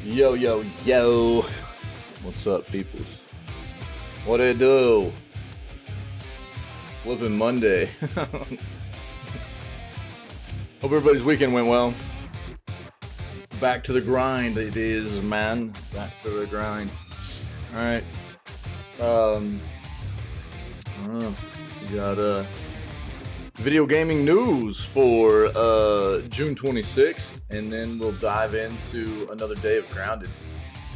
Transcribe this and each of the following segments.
Yo, yo, yo. What's up, peoples? What do you do? Flipping Monday. Hope everybody's weekend went well. Back to the grind it is, man. Back to the grind. Alright. I don't know. We got video gaming news for June 26th, and then we'll dive into another day of grounded.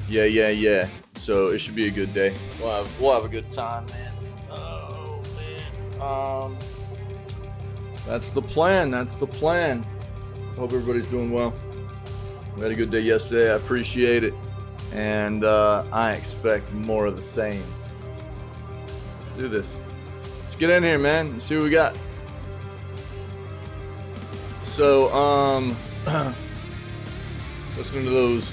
Yeah. So it should be a good day. We'll have a good time, man. Oh man. That's the plan. Hope everybody's doing well. We had a good day yesterday. I appreciate it, and I expect more of the same. Let's do this. Let's get in here, man. Let's see what we got. So, listening to those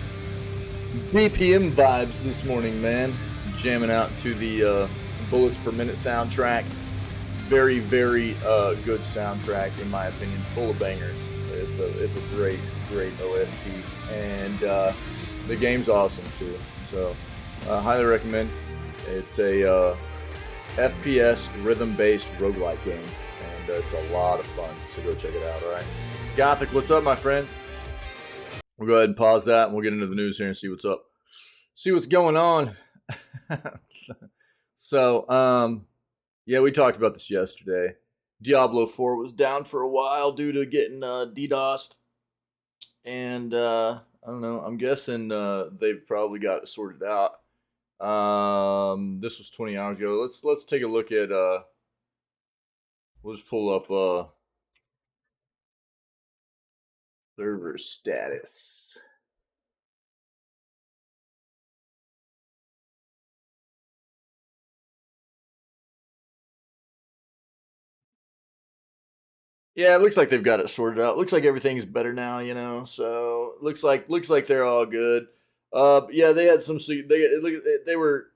BPM vibes this morning, man. Jamming out to the Bullets Per Minute soundtrack. Very, very good soundtrack, in my opinion. Full of bangers. It's a great OST. And the game's awesome, too. So, highly recommend. It's a FPS rhythm-based roguelike game. And it's a lot of fun. So go check it out, alright? Gothic, what's up, my friend? We'll go ahead and pause that, and we'll get into the news here and see what's up. See what's going on. So, yeah, we talked about this yesterday. Diablo 4 was down for a while due to getting DDoSed. And, I don't know, I'm guessing they've probably got it sorted out. This was 20 hours ago. Let's take a look at, we'll just pull up, server status. Yeah, it looks like they've got it sorted out. Looks like everything's better now, you know. So looks like they're all good. Yeah, they had some. They were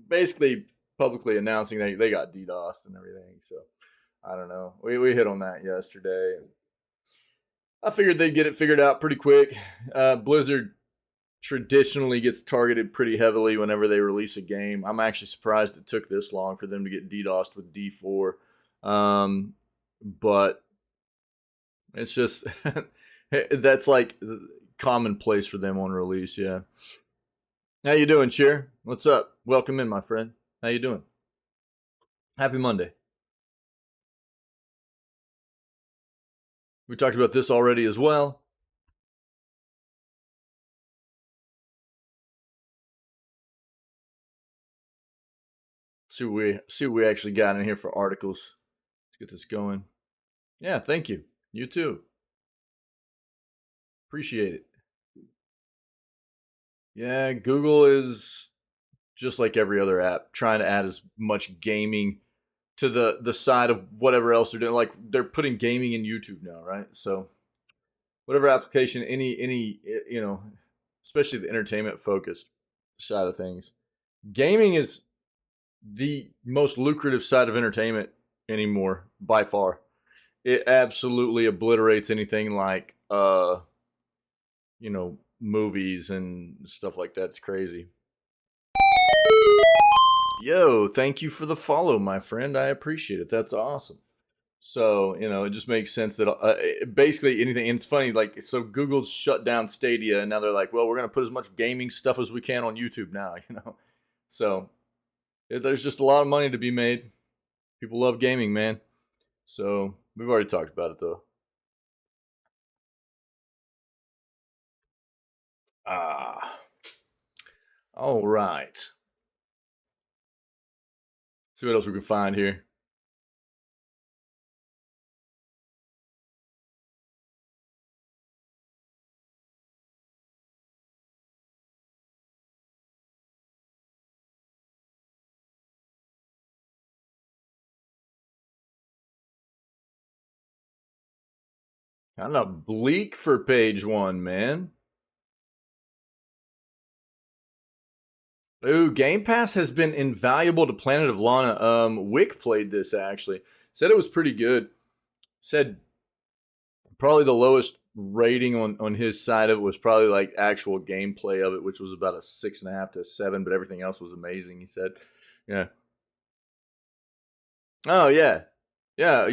basically publicly announcing they got DDoSed and everything. So I don't know. We hit on that yesterday. I figured they'd get it figured out pretty quick. Blizzard traditionally gets targeted pretty heavily whenever they release a game. I'm actually surprised it took this long for them to get DDoSed with D4. But it's just that's like commonplace for them on release. Yeah. How you doing, Cheer? What's up? Welcome in, my friend. How you doing? Happy Monday. We talked about this already as well. See what we actually got in here for articles. Let's get this going. Yeah, thank you. You too. Appreciate it. Yeah, Google is just like every other app, trying to add as much gaming to the side of whatever else they're doing. Like they're putting gaming in YouTube now, right? So whatever application, any you know, especially the entertainment focused side of things, gaming is the most lucrative side of entertainment anymore by far. It absolutely obliterates anything like you know, movies and stuff like that. It's crazy. Yo, thank you for the follow, my friend. I appreciate it. That's awesome. So, you know, it just makes sense that basically anything, and it's funny, like, so Google's shut down Stadia, and now they're like, well, we're going to put as much gaming stuff as we can on YouTube now, you know? So, there's just a lot of money to be made. People love gaming, man. So, we've already talked about it, though. All right. See what else we can find here. Kind of bleak for page one, man. Ooh, Game Pass has been invaluable to Planet of Lana. Wick played this actually. Said it was pretty good. Said probably the lowest rating on his side of it was probably like actual gameplay of it, which was about a 6.5 to 7, but everything else was amazing. He said, "Yeah, oh yeah, yeah,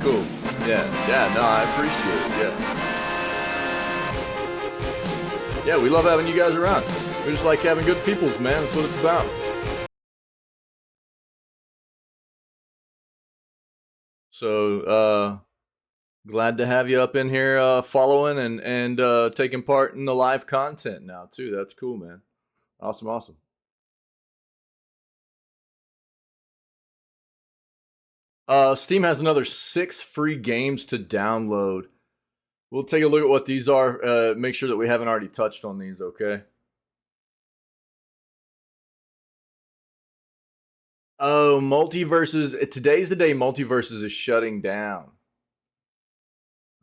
cool, yeah. No, I appreciate it. Yeah, we love having you guys around. We just like having good peoples, man. That's what it's about." So, glad to have you up in here, following and taking part in the live content now too. That's cool, man. Awesome. Steam has another 6 free games to download. We'll take a look at what these are. Make sure that we haven't already touched on these, okay? Oh, Multiverses. Today's the day Multiverses is shutting down.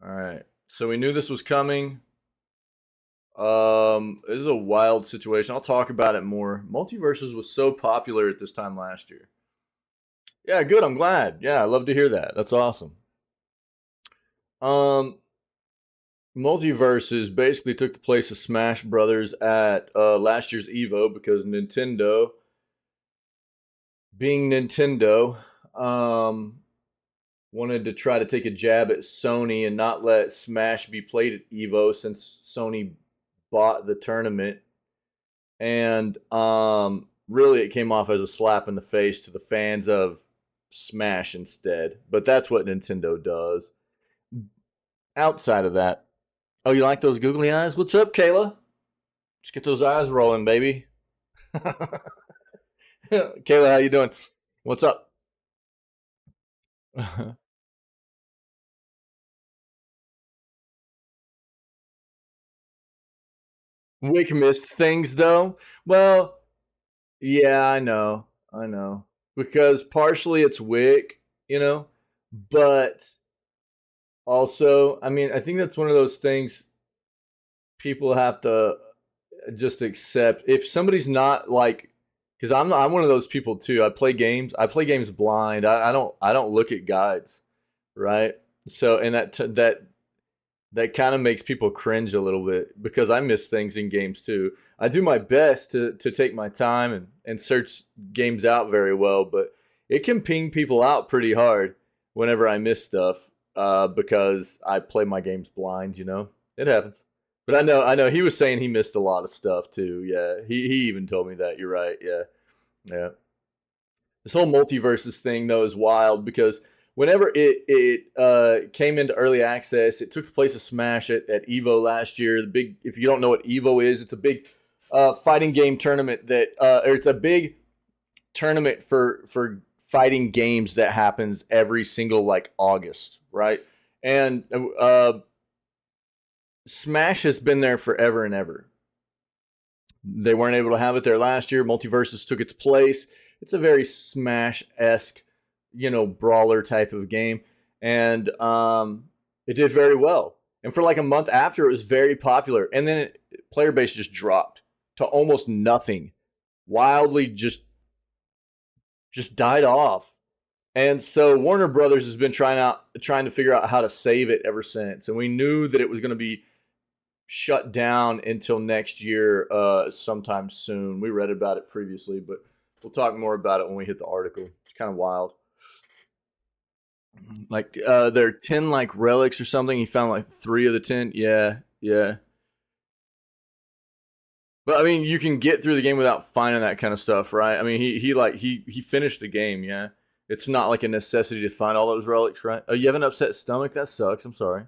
All right. So we knew this was coming. This is a wild situation. I'll talk about it more. Multiverses was so popular at this time last year. Yeah, good. I'm glad. Yeah, I love to hear that. That's awesome. Um, Multiverses basically took the place of Smash Brothers at last year's Evo because Nintendo, being Nintendo, wanted to try to take a jab at Sony and not let Smash be played at Evo since Sony bought the tournament. And really, it came off as a slap in the face to the fans of Smash instead. But that's what Nintendo does. Outside of that, oh, you like those googly eyes? What's up, Kayla? Let's get those eyes rolling, baby. Kayla, how you doing? What's up? Wick missed things though. Well, yeah, I know. Because partially it's Wick, you know, but also, I mean, I think that's one of those things people have to just accept. If somebody's not like, because I'm one of those people too. I play games blind. I don't look at guides, right? So and that kind of makes people cringe a little bit because I miss things in games too. I do my best to take my time and search games out very well, but it can ping people out pretty hard whenever I miss stuff because I play my games blind. You know, it happens. But I know he was saying he missed a lot of stuff too. Yeah, he even told me that. You're right. Yeah, yeah. This whole multiverses thing though is wild because whenever it came into early access, it took the place of Smash at Evo last year. The big, if you don't know what Evo is, it's a big fighting game tournament that, or it's a big tournament for fighting games that happens every single like August, right? And Smash has been there forever and ever. They weren't able to have it there last year. Multiverses took its place. It's a very Smash esque, you know, brawler type of game, and it did very well. And for like a month after, it was very popular, and then player base just dropped to almost nothing. Wildly, just died off. And so Warner Brothers has been trying to figure out how to save it ever since. And we knew that it was going to be shut down until next year, sometime soon. We read about it previously, but we'll talk more about it when we hit the article. It's kind of wild. Like there are 10 like relics or something. He found like 3 of the 10. Yeah, yeah. But I mean, you can get through the game without finding that kind of stuff, right? I mean, he finished the game. Yeah, it's not like a necessity to find all those relics, right? Oh, you have an upset stomach? That sucks. I'm sorry.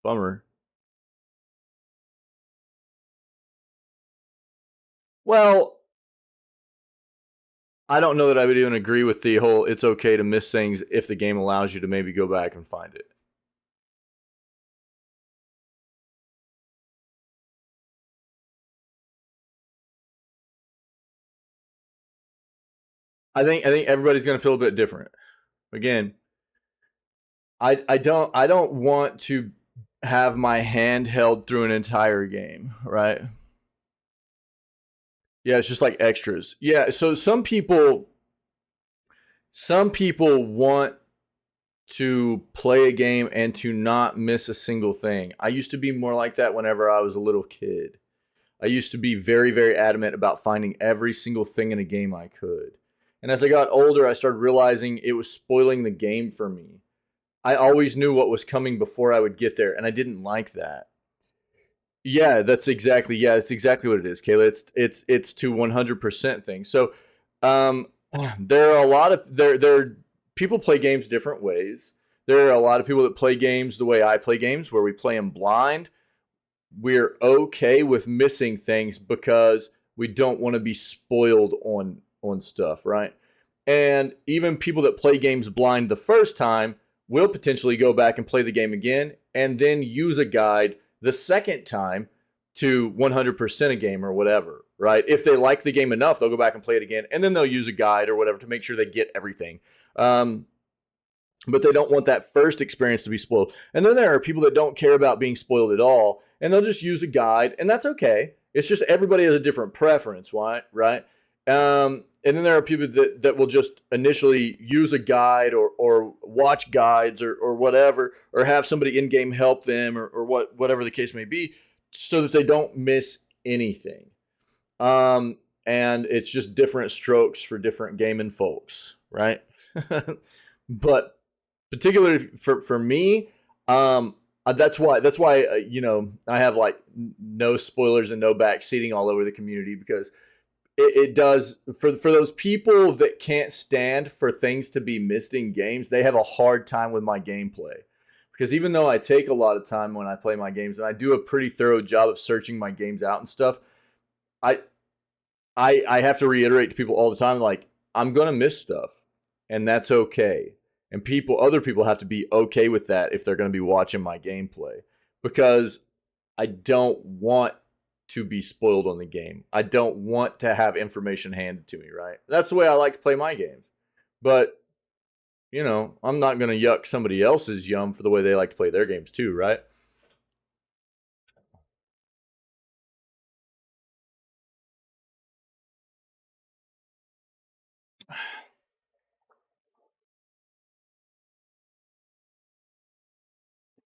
Bummer. Well, I don't know that I would even agree with the whole it's okay to miss things if the game allows you to maybe go back and find it. I think everybody's gonna feel a bit different. Again, I don't want to have my hand held through an entire game, right? Yeah, it's just like extras. Yeah, so some people want to play a game and to not miss a single thing. I used to be more like that whenever I was a little kid. I used to be very, very adamant about finding every single thing in a game I could. And as I got older, I started realizing it was spoiling the game for me. I always knew what was coming before I would get there, and I didn't like that. Yeah, it's exactly what it is, Kayla. It's to 100% things. So, um, there are a lot of people play games different ways. There are a lot of people that play games the way I play games, where we play them blind. We're okay with missing things because we don't want to be spoiled on stuff, right? And even people that play games blind the first time will potentially go back and play the game again and then use a guide the second time to 100% a game or whatever, right? If they like the game enough, they'll go back and play it again, and then they'll use a guide or whatever to make sure they get everything. But they don't want that first experience to be spoiled. And then there are people that don't care about being spoiled at all, and they'll just use a guide, and that's okay. It's just everybody has a different preference, right? And then there are people that will just initially use a guide or watch guides or whatever, or have somebody in game help them or whatever the case may be, so that they don't miss anything. And it's just different strokes for different gaming folks, right? But particularly for me, that's why I have like no spoilers and no backseating all over the community, because it does for those people that can't stand for things to be missed in games. They have a hard time with my gameplay, because even though I take a lot of time when I play my games and I do a pretty thorough job of searching my games out and stuff, I I have to reiterate to people all the time, like, I'm gonna miss stuff, and that's okay. And other people have to be okay with that if they're gonna be watching my gameplay, because I don't want to be spoiled on the game. I don't want to have information handed to me, right? That's the way I like to play my games. But, I'm not gonna yuck somebody else's yum for the way they like to play their games too, right?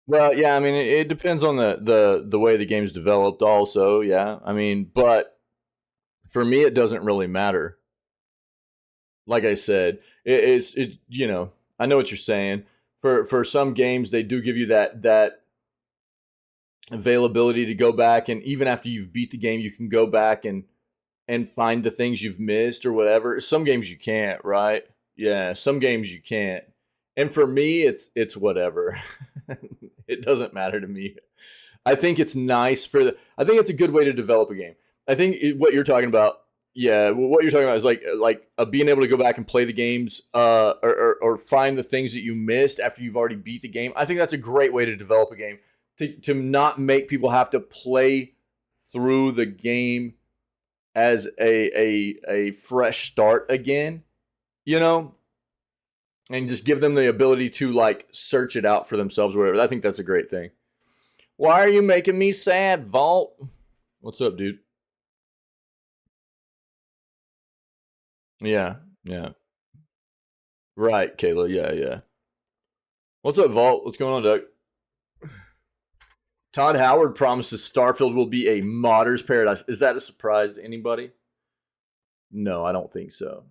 Well, yeah, I mean, it depends on the way the game's developed also, yeah. I mean, but for me it doesn't really matter. Like I said, I know what you're saying. For some games they do give you that availability to go back, and even after you've beat the game you can go back and find the things you've missed or whatever. Some games you can't, right? Yeah, some games you can't. And for me, it's whatever. It doesn't matter to me. I think it's nice I think it's a good way to develop a game. I think what you're talking about, yeah, what you're talking about is like being able to go back and play the games, or find the things that you missed after you've already beat the game. I think that's a great way to develop a game, to not make people have to play through the game as a fresh start again, you know, and just give them the ability to like search it out for themselves or whatever. I think that's a great thing. Why are you making me sad, Vault? What's up, dude? Yeah, yeah. Right, Kayla. Yeah, yeah. What's up, Vault? What's going on, Doug? Todd Howard promises Starfield will be a modder's paradise. Is that a surprise to anybody? No, I don't think so.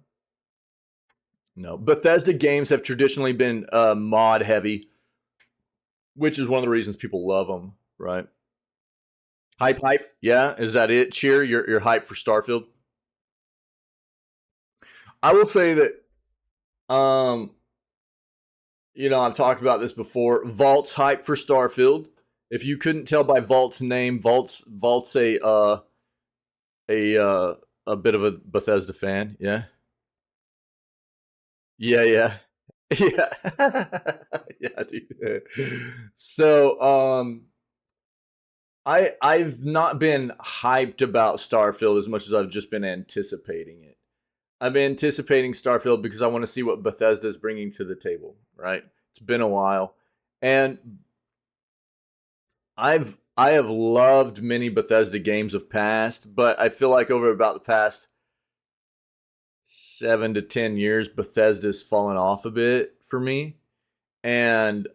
No. Bethesda games have traditionally been mod heavy, which is one of the reasons people love them, right? Hype. Yeah, is that it? Cheer, you're hype for Starfield. I will say that, um, I've talked about this before. Vault's hype for Starfield. If you couldn't tell by Vault's name, Vault's a bit of a Bethesda fan. Yeah, yeah. Yeah, yeah, dude. So, I've not been hyped about Starfield as much as I've just been anticipating it. I've been anticipating Starfield because I want to see what Bethesda is bringing to the table. Right? It's been a while, and I have loved many Bethesda games of past, but I feel like over about the past 7 to 10 years, Bethesda's fallen off a bit for me. and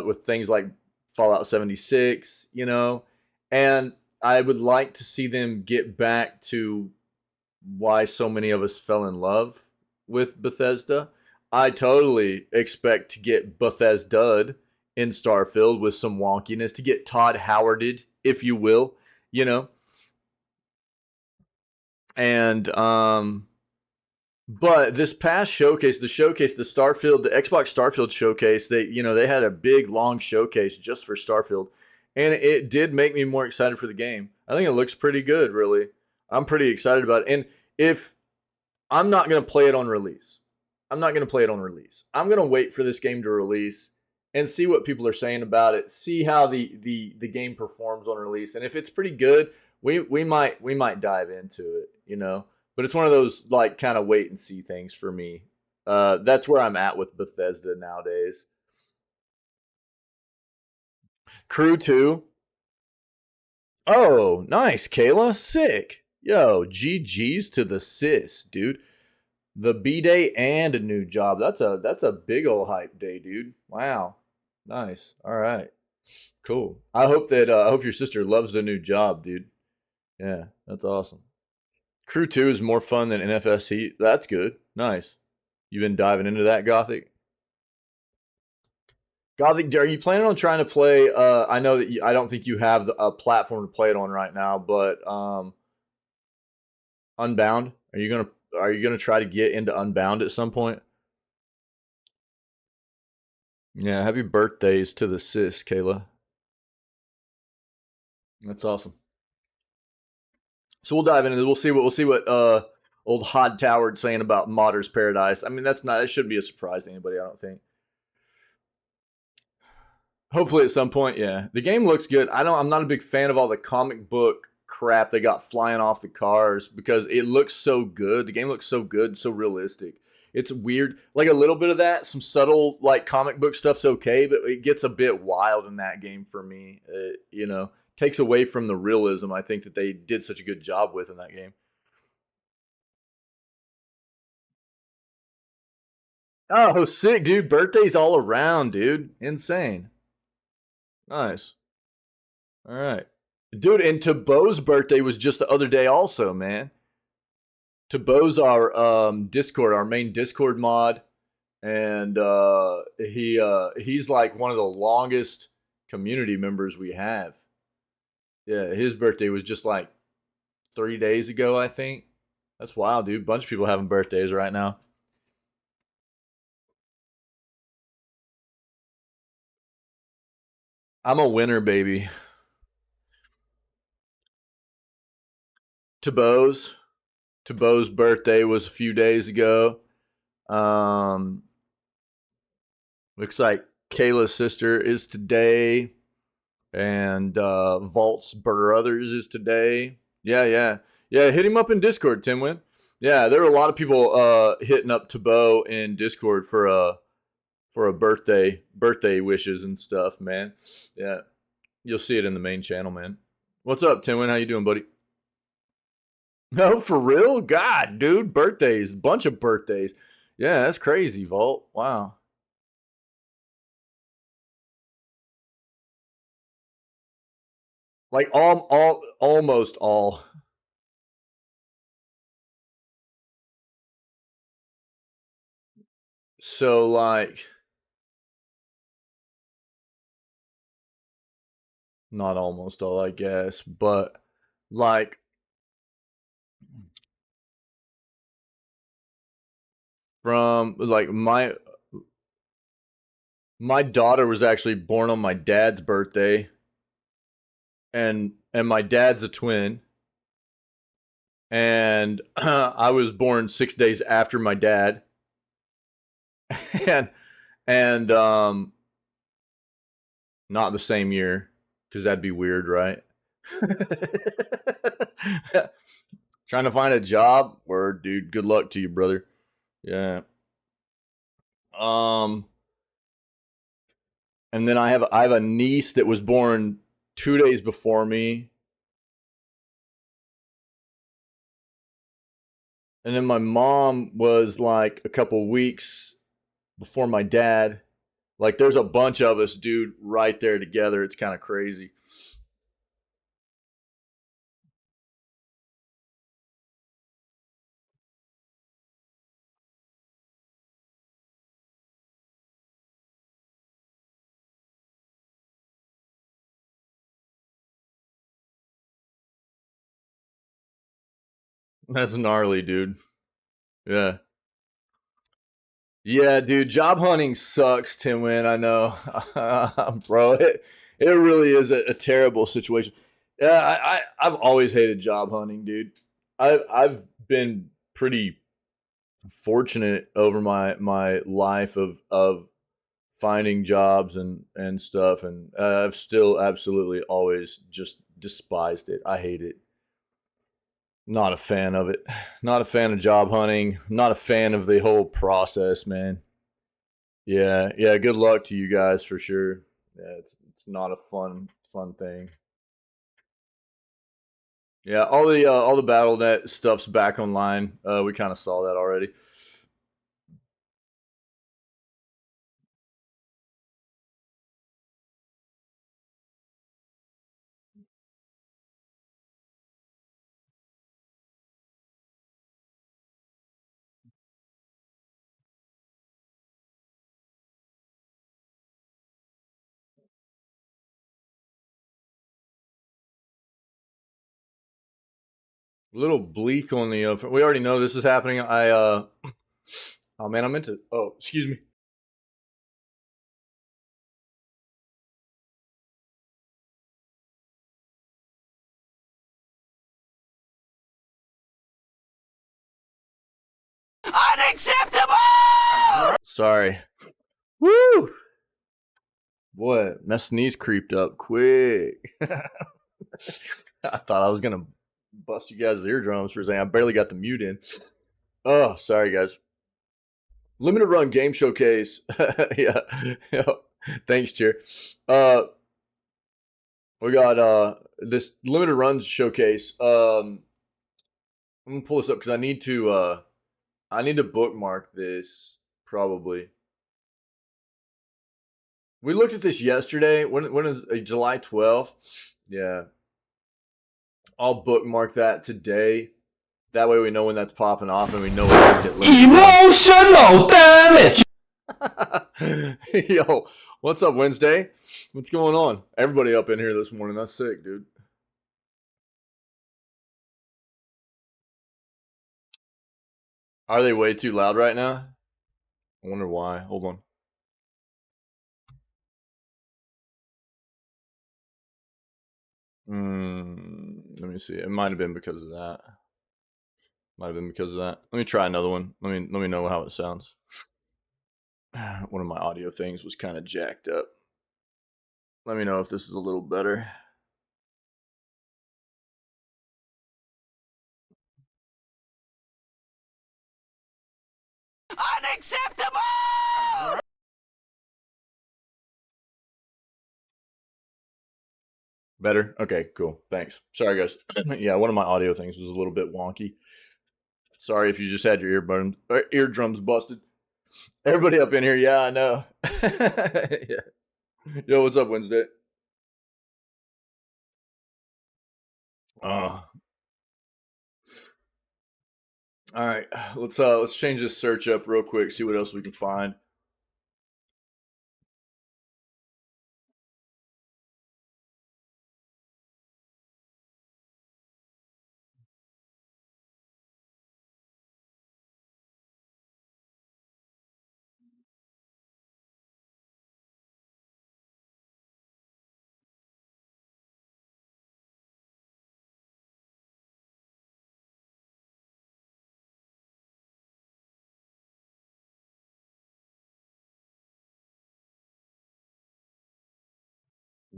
with things like Fallout 76, you know, and I would like to see them get back to why so many of us fell in love with Bethesda. I totally expect to get Bethesda in Starfield with some wonkiness, to get Todd Howarded, if you will, you know. And but this past showcase, the Starfield, the Xbox Starfield showcase, they had a big long showcase just for Starfield, and it did make me more excited for the game. I think it looks pretty good, really. I'm pretty excited about it. And if I'm not going to play it on release. I'm not going to play it on release. I'm going to wait for this game to release and see what people are saying about it. See how the game performs on release, and if it's pretty good, we might dive into it, you know. But it's one of those like kind of wait and see things for me. That's where I'm at with Bethesda nowadays. Crew 2. Oh, nice, Kayla. Sick. Yo, GG's to the sis, dude. The B day and a new job. That's a big old hype day, dude. Wow. Nice. All right. Cool. I hope your sister loves the new job, dude. Yeah, that's awesome. Crew 2 is more fun than NFS Heat. That's good. Nice. You've been diving into that, Gothic? Gothic, are you planning on trying to play I know that I don't think you have a platform to play it on right now, but Unbound? Are you gonna try to get into Unbound at some point? Yeah, happy birthdays to the sis, Kayla. That's awesome. So we'll dive into this. We'll see what old Hod Toward's saying about Modder's Paradise. I mean, that shouldn't be a surprise to anybody, I don't think. Hopefully at some point, yeah. The game looks good. I'm not a big fan of all the comic book crap they got flying off the cars because it looks so good. The game looks so good, so realistic. It's weird. Like a little bit of that, some subtle like comic book stuff's okay, but it gets a bit wild in that game for me. Takes away from the realism I think that they did such a good job with in that game. Oh, sick, dude. Birthdays all around, dude. Insane. Nice. All right. Dude, and Tabo's birthday was just the other day also, man. Tabo's our Discord, our main Discord mod, and he's like one of the longest community members we have. Yeah, his birthday was just like 3 days ago, I think. That's wild, dude. Bunch of people having birthdays right now. I'm a winner, baby. Tabo's Tabo's birthday was a few days ago. Um, Looks like Kayla's sister is today, and Vault's Brothers is today. Yeah, yeah, yeah. Hit him up in Discord, Timwin. Yeah, there were a lot of people hitting up Tabo in Discord for a birthday wishes and stuff, man. Yeah, you'll see it in the main channel, man. What's up, Timwin? How you doing, buddy? No, for real? God, dude, birthdays, bunch of birthdays. Yeah, that's crazy, Vault. Wow. Like all almost all. So like not almost all, I guess, but like from like my daughter was actually born on my dad's birthday, and my dad's a twin, and I was born 6 days after my dad, and and not the same year because that'd be weird, right? Trying to find a job, word, dude. Good luck to you, brother. Yeah. Um, and then I have a niece that was born 2 days before me, and then my mom was like a couple weeks before my dad, Like there's a bunch of us, dude, right there together. It's kind of crazy. That's gnarly, dude. Yeah. Yeah, dude, job hunting sucks, Tim Win. I know, bro. It really is a terrible situation. Yeah, I've always hated job hunting, dude. I've been pretty fortunate over my life of finding jobs and stuff, and I've still absolutely always just despised it. I hate it. Not a fan of it. Not a fan of job hunting. Not a fan of the whole process, man. Yeah, yeah. Good luck to you guys for sure. Yeah, it's not a fun thing. Yeah, all the BattleNet stuff's back online. We kind of saw that already. A little bleak on the. We already know this is happening. Oh man, I meant to. Oh, excuse me. Unacceptable. Sorry. Woo! Boy, my sneeze creeped up quick. I thought I was gonna bust you guys' eardrums for saying I barely got the mute in. Oh, sorry guys. Limited run game showcase. Yeah. Yeah. Thanks, Chair. Uh we got this limited runs showcase. I'm gonna pull this up because I need to bookmark this probably. We looked at this yesterday. When is July 12th? Yeah. I'll bookmark that today. That way we know when that's popping off and we know when to get emotional damage. Yo, what's up, Wednesday? What's going on? Everybody up in here this morning. That's sick, dude. Are they way too loud right now? I wonder why. Hold on. Let me see. It might have been because of that. Might have been because of that. Let me try another one. Let me know how it sounds. One of my audio things was kind of jacked up. Let me know if this is a little better. Unacceptable! Better? Okay, cool. Thanks. Sorry, guys. Yeah, one of my audio things was a little bit wonky. Sorry if you just had your eardrums busted. Everybody up in here, yeah, I know. Yeah. Yo, what's up, Wednesday? Uh, all right, let's change this search up real quick. See what else we can find.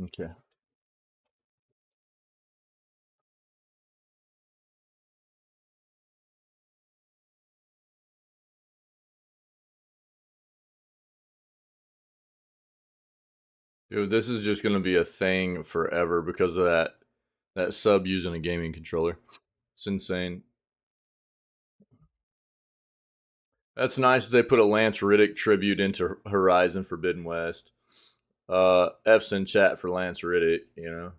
Okay. Dude, this is just gonna be a thing forever because of that sub using a gaming controller. It's insane. That's nice that they put a Lance Riddick tribute into Horizon Forbidden West. F's in chat for Lance Riddick, you know.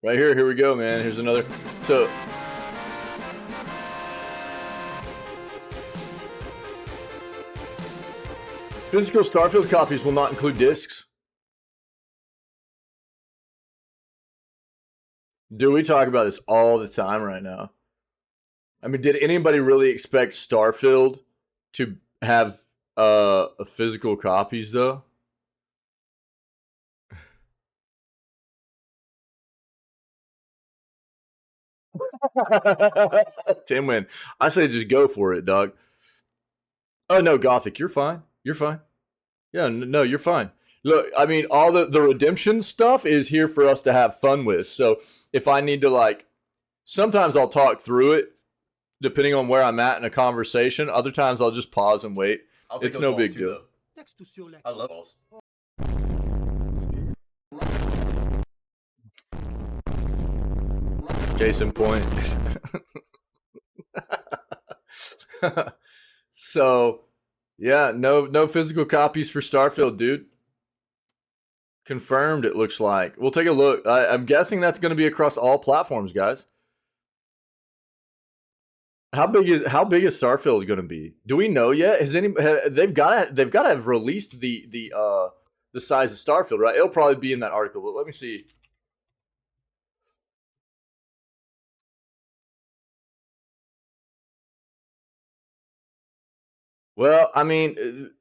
Right here we go, man. Here's another. So, physical Starfield copies will not include discs. Dude, we talk about this all the time right now. I mean, did anybody really expect Starfield to have physical copies, though? Tim win. I say just go for it, dog. Oh, no, Gothic, you're fine. You're fine. Yeah, no, you're fine. Look, I mean, all the redemption stuff is here for us to have fun with. So if I need to, like, sometimes I'll talk through it, depending on where I'm at in a conversation. Other times I'll just pause and wait. It's no big deal. I love balls. Case in point. So, yeah, no physical copies for Starfield, dude. Confirmed, it looks like. We'll take a look. I'm guessing that's going to be across all platforms, guys. How big is Starfield going to be? Do we know yet? They've got to have released the size of Starfield, right? It'll probably be in that article. But let me see. Well, I mean,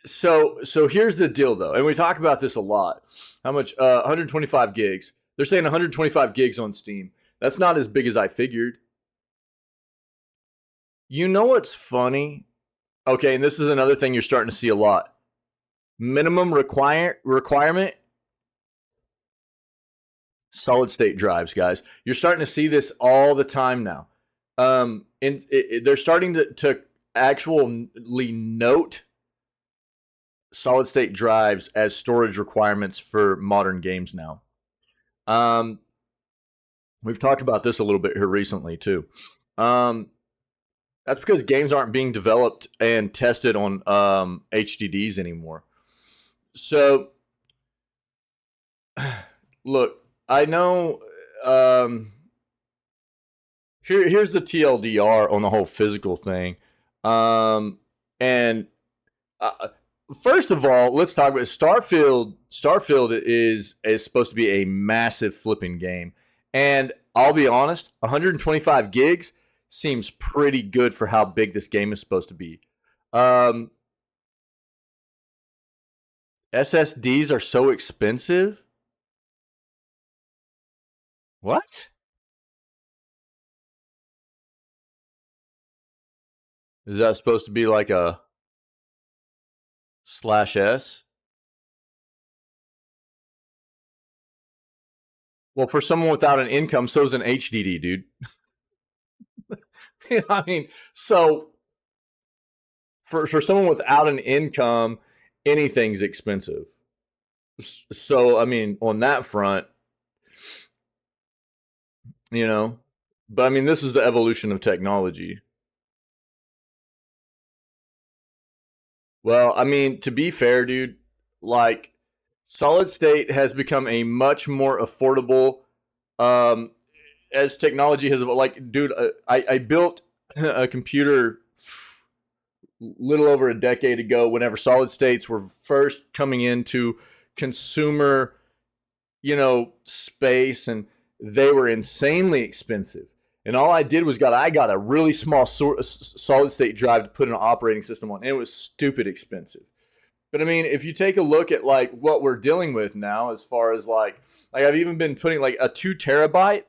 so here's the deal, though, and we talk about this a lot. How much? 125 gigs. They're saying 125 gigs on Steam. That's not as big as I figured. You know what's funny? Okay, and this is another thing you're starting to see a lot. Minimum requirement. Solid state drives, guys. You're starting to see this all the time now. They're starting to actually note solid state drives as storage requirements for modern games now. We've talked about this a little bit here recently too. That's because games aren't being developed and tested on HDDs anymore. So, look, I know. Here's the TLDR on the whole physical thing. And first of all, let's talk about Starfield. Starfield is supposed to be a massive flipping game, and I'll be honest, 125 gigs seems pretty good for how big this game is supposed to be. SSDs are so expensive. What? Is that supposed to be like a /S? Well, for someone without an income, so is an HDD, dude. I mean, so for someone without an income, anything's expensive. So, I mean, on that front, you know, but I mean, this is the evolution of technology. Well, I mean, to be fair, dude, like solid state has become a much more affordable as technology has like, dude, I built a computer little over a decade ago whenever solid states were first coming into consumer, space, and they were insanely expensive. And all I did was I got a really small solid state drive to put an operating system on. And it was stupid expensive. But I mean, if you take a look at like what we're dealing with now, as far as like I've even been putting like a 2 terabyte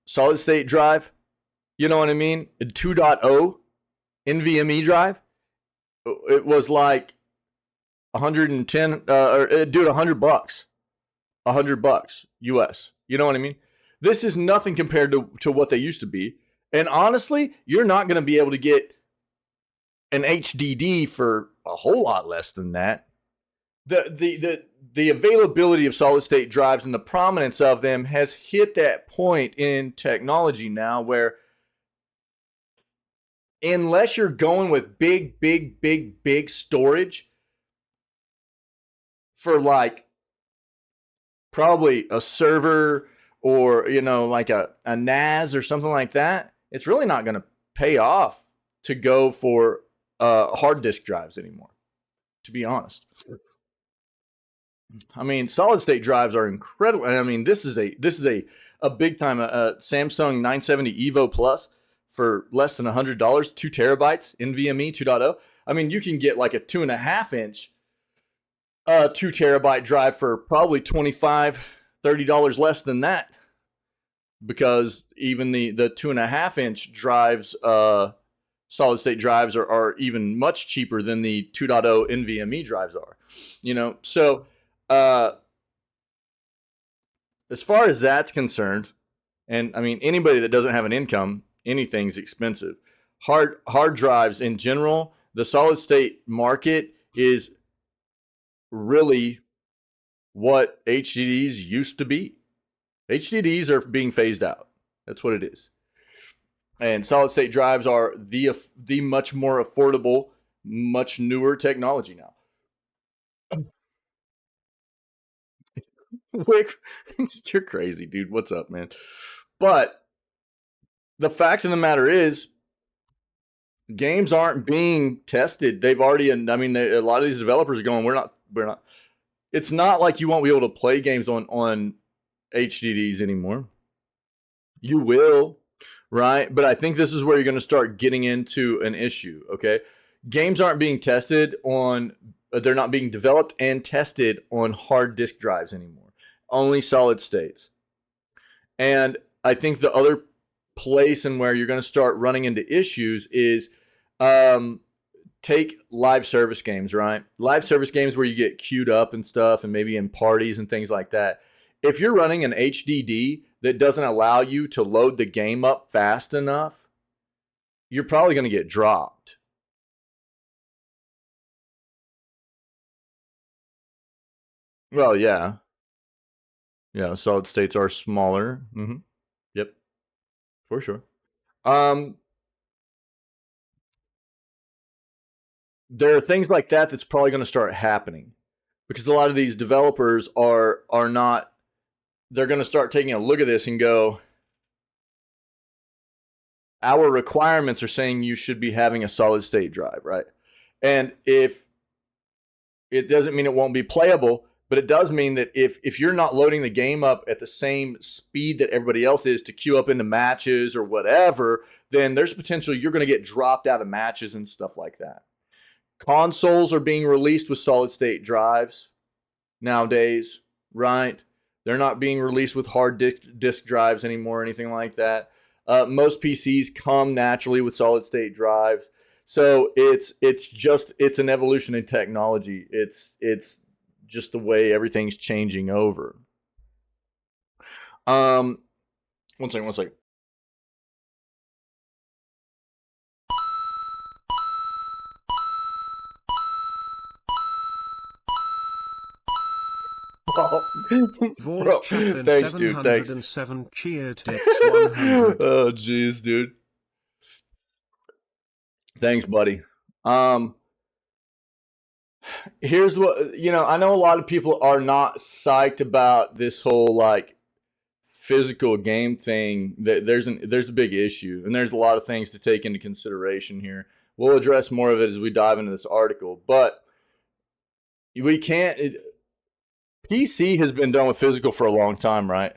solid state drive, you know what I mean? A 2.0 NVMe drive. It was like 110, dude, $100, $100 US. You know what I mean? This is nothing compared to what they used to be. And honestly, you're not going to be able to get an HDD for a whole lot less than that. the availability of solid state drives and the prominence of them has hit that point in technology now where unless you're going with big storage for like probably a server or, you know, like a NAS or something like that, it's really not going to pay off to go for hard disk drives anymore, to be honest. I mean, solid state drives are incredible. I mean, this is a big time Samsung 970 Evo Plus for less than $100, 2 terabytes NVMe 2.0. I mean, you can get like a 2.5 inch 2 terabyte drive for probably $25-$30 less than that, because even the 2.5 inch drives, solid state drives are even much cheaper than the 2.0 NVMe drives are, you know. So as far as that's concerned, and I mean, anybody that doesn't have an income, anything's expensive. Hard drives in general, the solid state market is really what HDDs used to be. HDDs are being phased out. That's what it is. And solid state drives are the much more affordable, much newer technology now. You're crazy, dude. What's up, man? But the fact of the matter is, games aren't being tested. They've already, I mean, a lot of these developers are going, we're not. It's not like you won't be able to play games on HDDs anymore. You will, right? But I think this is where you're going to start getting into an issue, okay? Games aren't being tested on, they're not being developed and tested on hard disk drives anymore. Only solid states. And I think the other place and where you're going to start running into issues is take live service games, right? Live service games where you get queued up and stuff and maybe in parties and things like that. If you're running an HDD that doesn't allow you to load the game up fast enough, you're probably going to get dropped. Well, yeah. Yeah, solid states are smaller. Mm-hmm. Yep, for sure. Um, there are things like that that's probably going to start happening because a lot of these developers are not. They're going to start taking a look at this and go, our requirements are saying you should be having a solid state drive, right? And if it doesn't mean it won't be playable, but it does mean that if you're not loading the game up at the same speed that everybody else is to queue up into matches or whatever, then there's potential you're going to get dropped out of matches and stuff like that. Consoles are being released with solid state drives nowadays, right? They're not being released with hard disk drives anymore or anything like that. Most PCs come naturally with solid state drives. So it's an evolution in technology. It's just the way everything's changing over. One second. Bro, thanks, dude. Thanks. Cheered 100. Oh, jeez, dude. Thanks, buddy. Here's what, you know, I know a lot of people are not psyched about this whole like physical game thing. That there's a big issue, and there's a lot of things to take into consideration here. We'll address more of it as we dive into this article, but we can't. PC has been done with physical for a long time, right?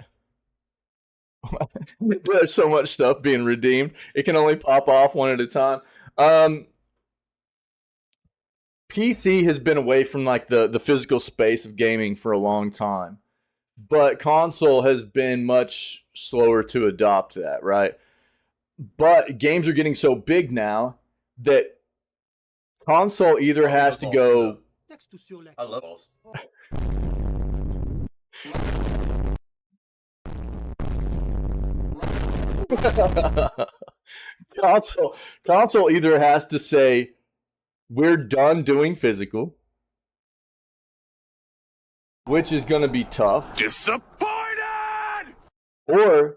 There's so much stuff being redeemed. It can only pop off one at a time. PC has been away from like the physical space of gaming for a long time, but console has been much slower to adopt that, right? But games are getting so big now that console either has to go. I love balls. console either has to say we're done doing physical, which is going to be tough. Disappointed! Or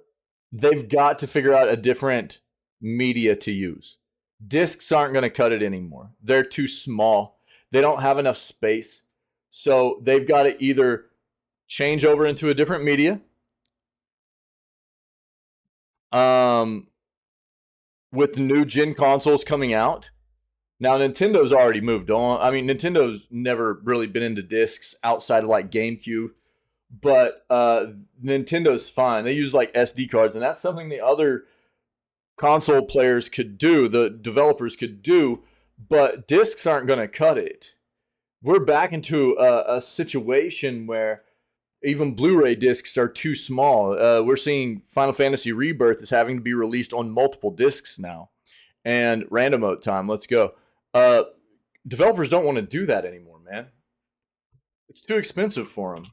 they've got to figure out a different media to use. Discs aren't going to cut it anymore. They're too small. They don't have enough space. So they've got to either change over into a different media. With the new gen consoles coming out. Now, Nintendo's already moved on. I mean, Nintendo's never really been into discs outside of like GameCube. But Nintendo's fine. They use like SD cards, and that's something the other console players could do, the developers could do, but discs aren't going to cut it. We're back into a situation where even Blu-ray discs are too small. We're seeing Final Fantasy Rebirth is having to be released on multiple discs now. And random mode time, let's go. Developers don't want to do that anymore, man. It's too expensive for them.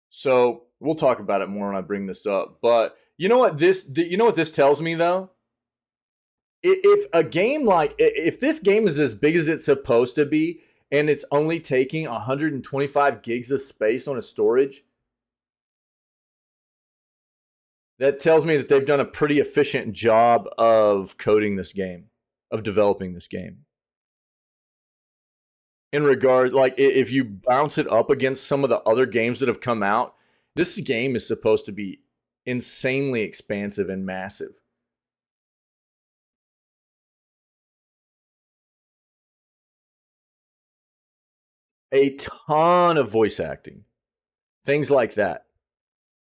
So we'll talk about it more when I bring this up. But you know what this tells me though? If a game if this game is as big as it's supposed to be, and it's only taking 125 gigs of space on a storage, that tells me that they've done a pretty efficient job of coding this game, of developing this game. In regard, like if you bounce it up against some of the other games that have come out, this game is supposed to be insanely expansive and massive. A ton of voice acting, things like that.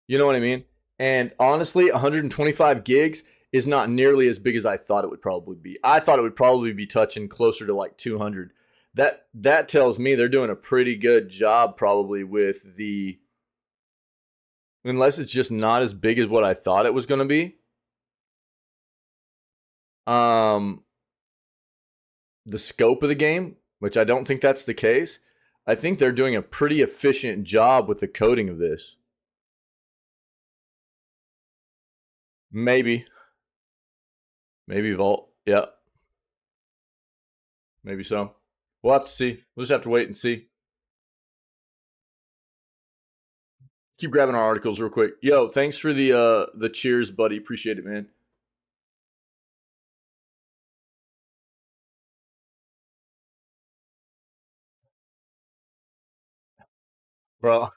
You know what I mean? And honestly, 125 gigs is not nearly as big as I thought it would probably be. I thought it would probably be touching closer to like 200. That tells me they're doing a pretty good job probably with the, unless it's just not as big as what I thought it was going to be. The scope of the game, which I don't think that's the case. I think they're doing a pretty efficient job with the coding of this. Maybe Vault. Yeah. Maybe so. We'll have to see. We'll just have to wait and see. Let's keep grabbing our articles real quick. Yo, thanks for the cheers, buddy. Appreciate it, man. Bro,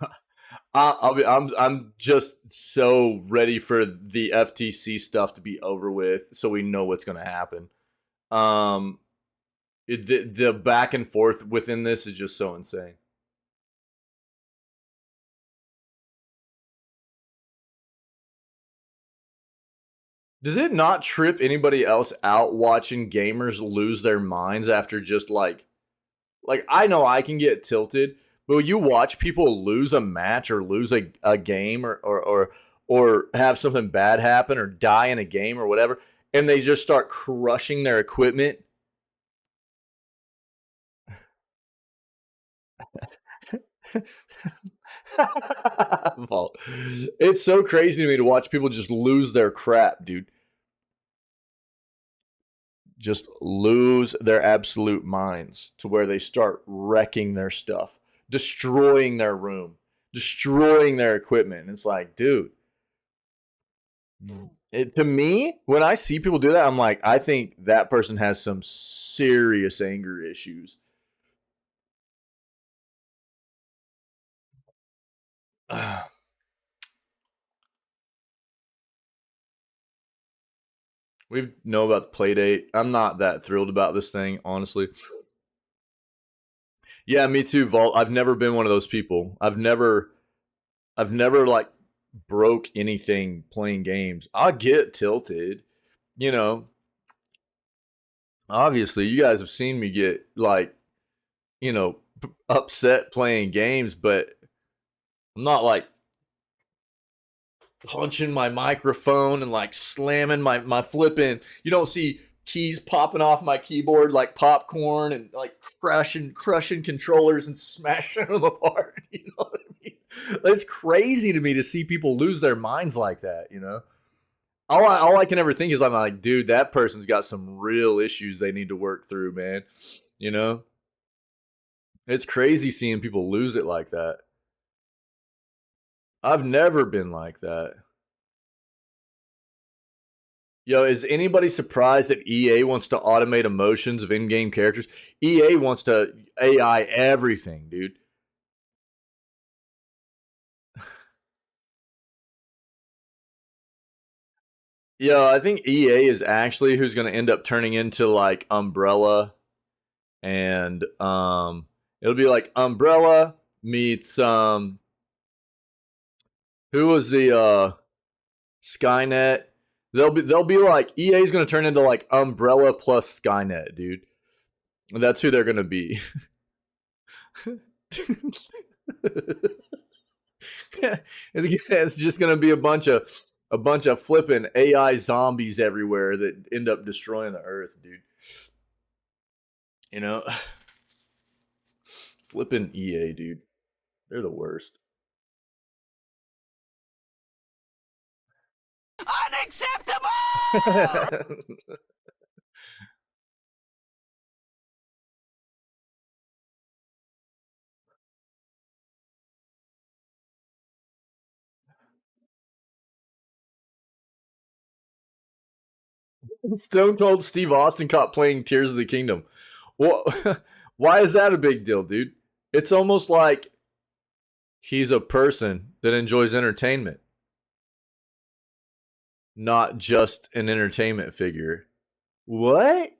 I'm just so ready for the FTC stuff to be over with, so we know what's going to happen. The back and forth within this is just so insane. Does it not trip anybody else out watching gamers lose their minds after just like I know I can get tilted, but you watch people lose a match or lose a game or have something bad happen or die in a game or whatever, and they just start crushing their equipment. It's so crazy to me to watch people just lose their crap, dude. Just lose their absolute minds to where they start wrecking their stuff, destroying their room, destroying their equipment. And it's like, dude, to me, when I see people do that, I'm like, I think that person has some serious anger issues. We know about the play date. I'm not that thrilled about this thing, honestly. Yeah, me too, Vault. I've never been one of those people. I've never like broke anything playing games. I get tilted, you know. Obviously, you guys have seen me get like, upset playing games, but I'm not like punching my microphone and like slamming my flipping. You don't see keys popping off my keyboard like popcorn and like crushing controllers and smashing them apart. You know what I mean? It's crazy to me to see people lose their minds like that. You know, all I can ever think is I'm like, dude, that person's got some real issues they need to work through, man. You know, It's crazy seeing people lose it like that. I've never been like that. Yo, is anybody surprised that EA wants to automate emotions of in-game characters? EA wants to AI everything, dude. Yo, I think EA is actually who's going to end up turning into like Umbrella, and it'll be like Umbrella meets who was the Skynet. They'll be like EA's going to turn into like Umbrella plus Skynet, dude. That's who they're going to be. It's just gonna be a bunch of flipping AI zombies everywhere that end up destroying the earth, dude. You know, flipping EA, dude. They're the worst. Unacceptable! Stone Cold Steve Austin caught playing Tears of the Kingdom. Well, why is that a big deal, dude? It's almost like he's a person that enjoys entertainment, not just an entertainment figure. What?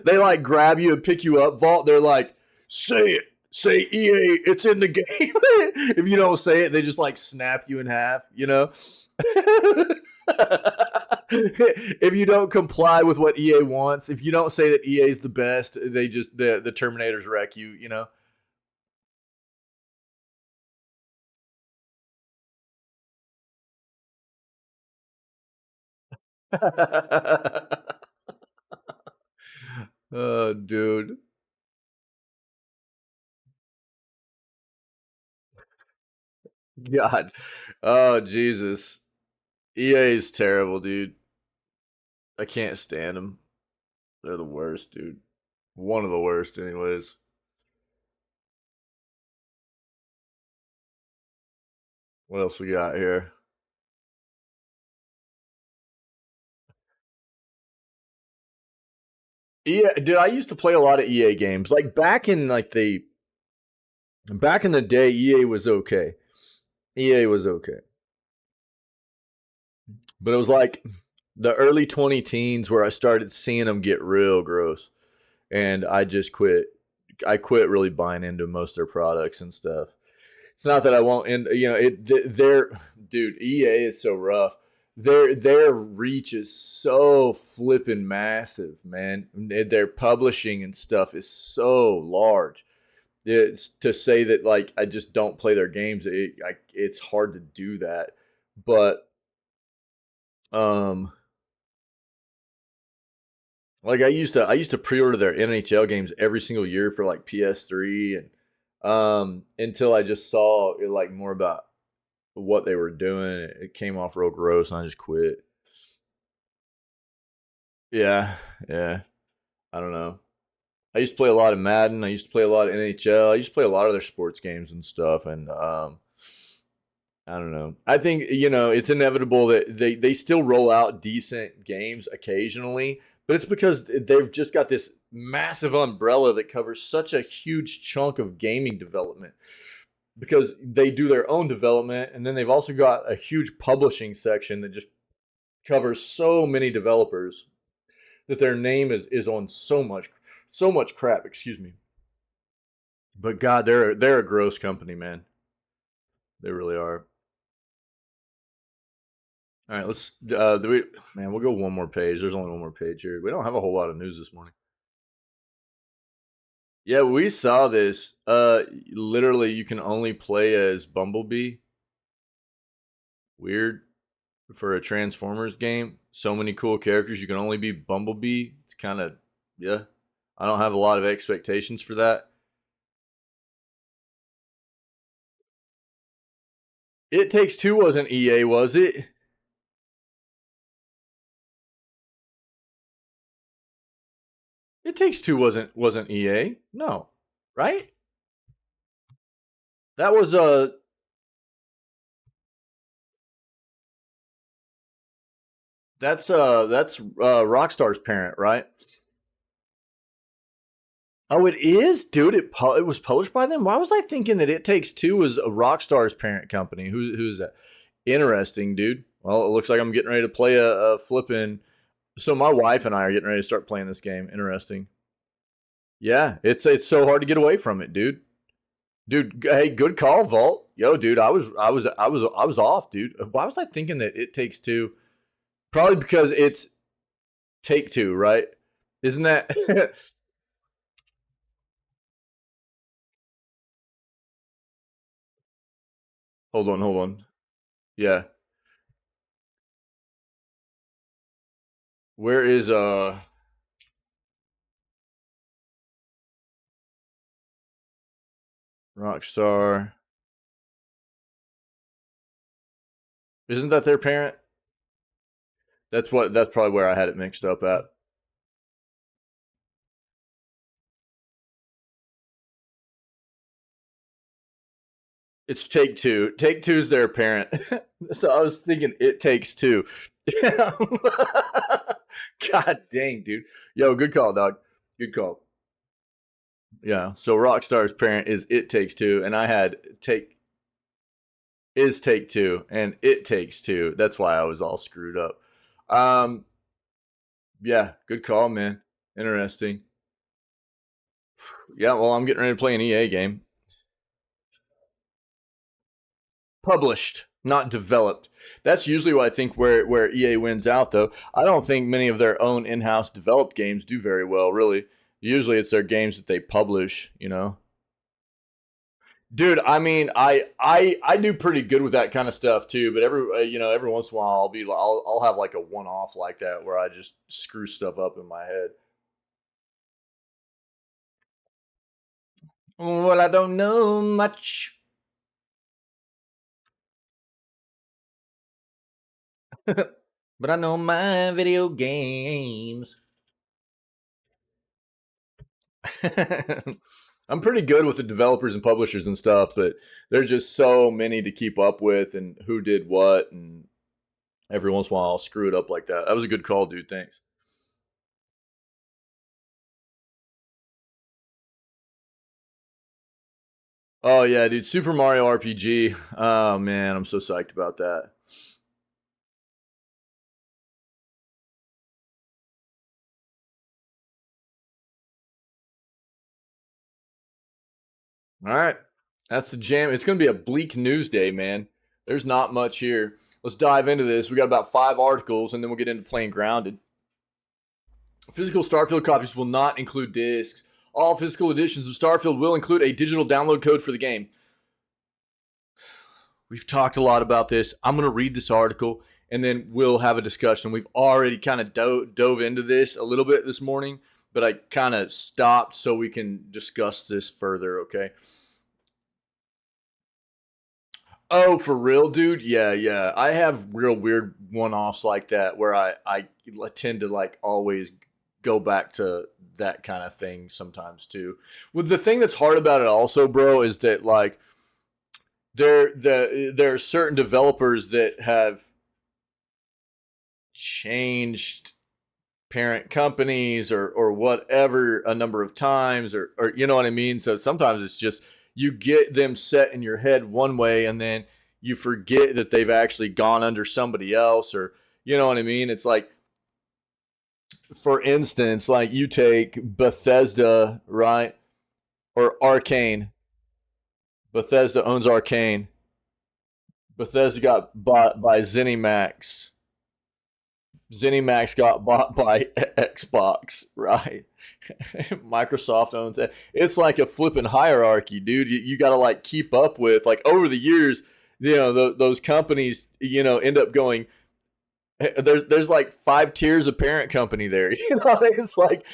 They like grab you and pick you up, Vault. They're like, say it. Say EA, it's in the game. If you don't say it, they just like snap you in half, you know? If you don't comply with what EA wants, if you don't say that EA is the best, they just the Terminators wreck you, you know? Oh, dude. God. Oh, Jesus. EA is terrible, dude. I can't stand them. They're the worst, dude. One of the worst, anyways. What else we got here? Yeah, dude, I used to play a lot of EA games. Like back in the day, EA was okay. EA was okay. But it was like the early 20 teens where I started seeing them get real gross. And I just quit. I quit really buying into most of their products and stuff. It's not that I won't, and their dude, EA is so rough. Their reach is so flippin' massive, man. Their publishing and stuff is so large. It's to say that like I just don't play their games. It's hard to do that, but um, like I used to pre-order their NHL games every single year for like PS3, and until I just saw it like more about what they were doing. It came off real gross, and I just quit. Yeah, yeah. I don't know. I used to play a lot of Madden. I used to play a lot of NHL. I used to play a lot of their sports games and stuff. And I don't know. I think it's inevitable that they still roll out decent games occasionally, but it's because they've just got this massive umbrella that covers such a huge chunk of gaming development. Because they do their own development, and then they've also got a huge publishing section that just covers so many developers that their name is on so much crap. Excuse me. But God, they're a gross company, man. They really are. All right, let's man, we'll go one more page. There's only one more page here. We don't have a whole lot of news this morning. Yeah, we saw this. Literally, you can only play as Bumblebee. Weird for a Transformers game. So many cool characters. You can only be Bumblebee. It's kind of, yeah. I don't have a lot of expectations for that. It Takes Two wasn't EA, was it? It Takes Two wasn't EA. No, right? That was that's Rockstar's parent, right? Oh, it is, dude. It was published by them. Why was I thinking that It Takes Two was a Rockstar's parent company? Who's that? Interesting, dude. Well, it looks like I'm getting ready to play a flipping. So my wife and I are getting ready to start playing this game. Interesting. Yeah, it's so hard to get away from it, dude. Dude, hey, good call, Vault. Yo, dude, I was off, dude. Why was I thinking that It Takes Two? Probably because it's Take Two, right? Isn't that? Hold on. Yeah, where is Rockstar? Isn't that their parent? That's probably where I had it mixed up at. It's Take Two. Take Two's their parent. So I was thinking It Takes Two. God dang, dude. Yo, good call, dog. Good call. Yeah. So Rockstar's parent is It Takes Two, and I had Take Two, and It Takes Two. That's why I was all screwed up. Um, yeah, good call, man. Interesting. Yeah, well, I'm getting ready to play an EA game. Published, not developed. That's usually what I think where EA wins out, though. I don't think many of their own in-house developed games do very well, really. Usually it's their games that they publish, you know. Dude, I mean, I do pretty good with that kind of stuff too. But every once in a while, I'll have like a one off like that where I just screw stuff up in my head. Well, I don't know much, but I know my video games. I'm pretty good with the developers and publishers and stuff, but there's just so many to keep up with and who did what, and every once in a while I'll screw it up like that. That was a good call, dude. Thanks. Oh yeah, dude, Super Mario RPG. Oh man, I'm so psyched about that. All right, that's the jam. It's gonna be a bleak news day, man. There's not much here. Let's dive into this. We got about 5 articles, and then we'll get into playing Grounded. Physical Starfield copies will not include discs. All physical editions of Starfield will include a digital download code for the game. We've talked a lot about this. I'm going to read this article and then we'll have a discussion. We've already kind of dove into this a little bit this morning, but I kind of stopped so we can discuss this further, okay? Oh, for real, dude? Yeah, yeah. I have real weird one-offs like that where I tend to like always go back to that kind of thing sometimes too. With the thing that's hard about it also, bro, is that like there are certain developers that have changed parent companies or whatever a number of times or you know what I mean? So sometimes it's just you get them set in your head one way and then you forget that they've actually gone under somebody else or you know what I mean? It's like for instance, like you take Bethesda, right? Or Arcane. Bethesda owns Arcane. Bethesda got bought by ZeniMax. ZeniMax got bought by Xbox, right? Microsoft owns it. It's like a flipping hierarchy, dude. You got to like keep up with like over the years. You know those companies. You know end up going. There's like 5 tiers of parent company there. You know it's like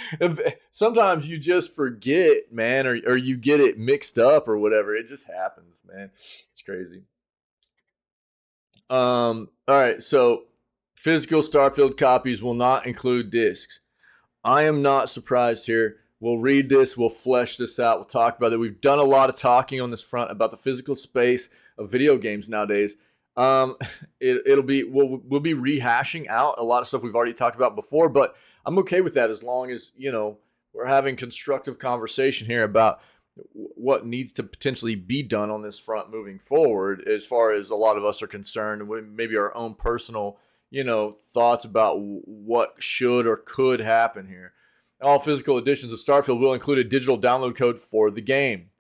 sometimes you just forget, man, or you get it mixed up or whatever. It just happens, man. It's crazy. All right, so physical Starfield copies will not include discs. I am not surprised here. We'll read this, we'll flesh this out, we'll talk about it. We've done a lot of talking on this front about the physical space of video games nowadays. It'll be we'll be rehashing out a lot of stuff we've already talked about before, but I'm okay with that as long as we're having constructive conversation here about what needs to potentially be done on this front moving forward, as far as a lot of us are concerned, and maybe our own personal thoughts about what should or could happen here. All physical editions of Starfield will include a digital download code for the game.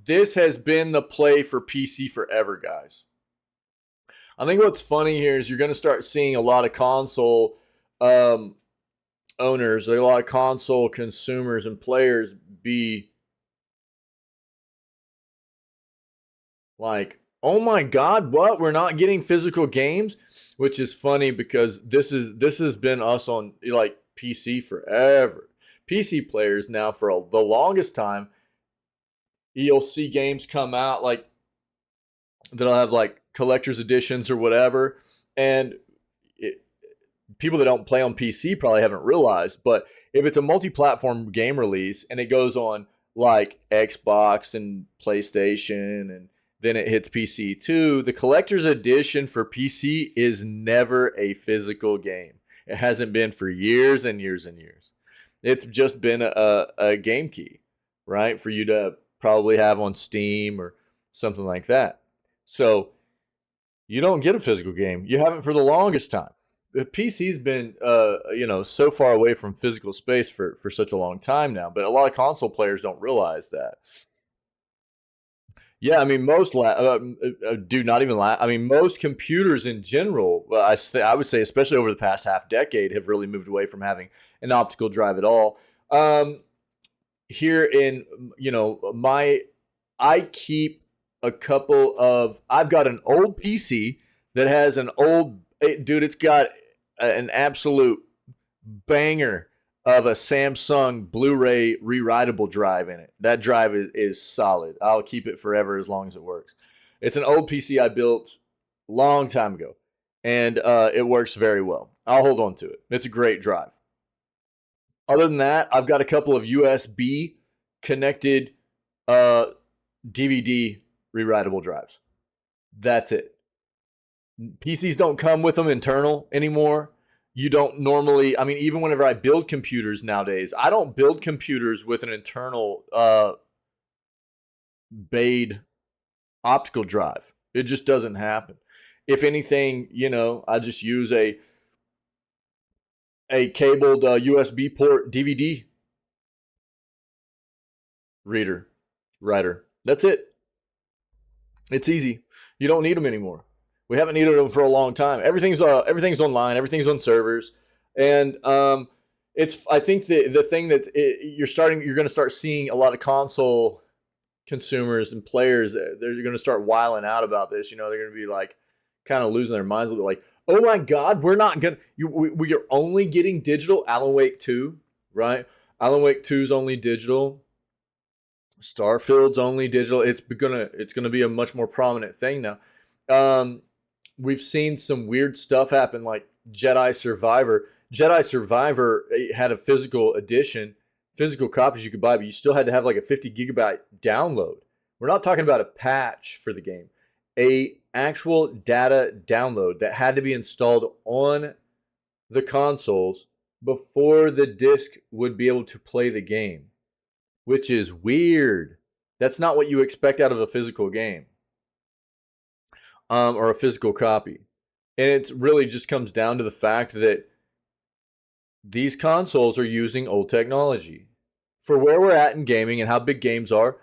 This has been the play for PC forever, guys. I think what's funny here is you're going to start seeing a lot of console owners, a lot of console consumers and players be like, oh my God, what? We're not getting physical games? Which is funny because this has been us on like PC forever. PC players now for the longest time, you'll see games come out like that'll have like collector's editions or whatever, and people that don't play on PC probably haven't realized, but if it's a multi-platform game release and it goes on like Xbox and PlayStation and then it hits PC too, the collector's edition for PC is never a physical game. It hasn't been for years and years and years. It's just been a game key, right? For you to probably have on Steam or something like that. So you don't get a physical game. You haven't for the longest time. The PC's been, so far away from physical space for such a long time now. But a lot of console players don't realize that. Yeah, I mean, most do not even I mean, most computers in general, I would say, especially over the past half decade, have really moved away from having an optical drive at all. Here in, I keep a couple of, I've got an old PC that has an old, dude, it's got an absolute banger of a Samsung Blu-ray rewritable drive in it. That drive is solid. I'll keep it forever as long as it works. It's an old PC I built a long time ago, and it works very well. I'll hold on to it. It's a great drive. Other than that, I've got a couple of USB connected DVD rewritable drives. That's it. PCs don't come with them internal anymore. You don't normally, I mean, even whenever I build computers nowadays, I don't build computers with an internal BAID optical drive. It just doesn't happen. If anything, I just use a cabled USB port DVD writer. That's it. It's easy. You don't need them anymore. We haven't needed them for a long time. Everything's online. Everything's on servers, and it's. I think the thing that you're going to start seeing a lot of console consumers and players. They're going to start wiling out about this. They're going to be like, kind of losing their minds a little bit. Like, oh my God, we're not going. We are only getting digital. Alan Wake 2, right? Alan Wake 2 is only digital. Starfield's only digital. It's gonna be a much more prominent thing now. We've seen some weird stuff happen, like Jedi Survivor. Jedi Survivor had a physical edition, physical copies you could buy, but you still had to have like a 50 gigabyte download. We're not talking about a patch for the game. A actual data download that had to be installed on the consoles before the disc would be able to play the game, which is weird. That's not what you expect out of a physical game. Or a physical copy. And it really just comes down to the fact that these consoles are using old technology. For where we're at in gaming and how big games are,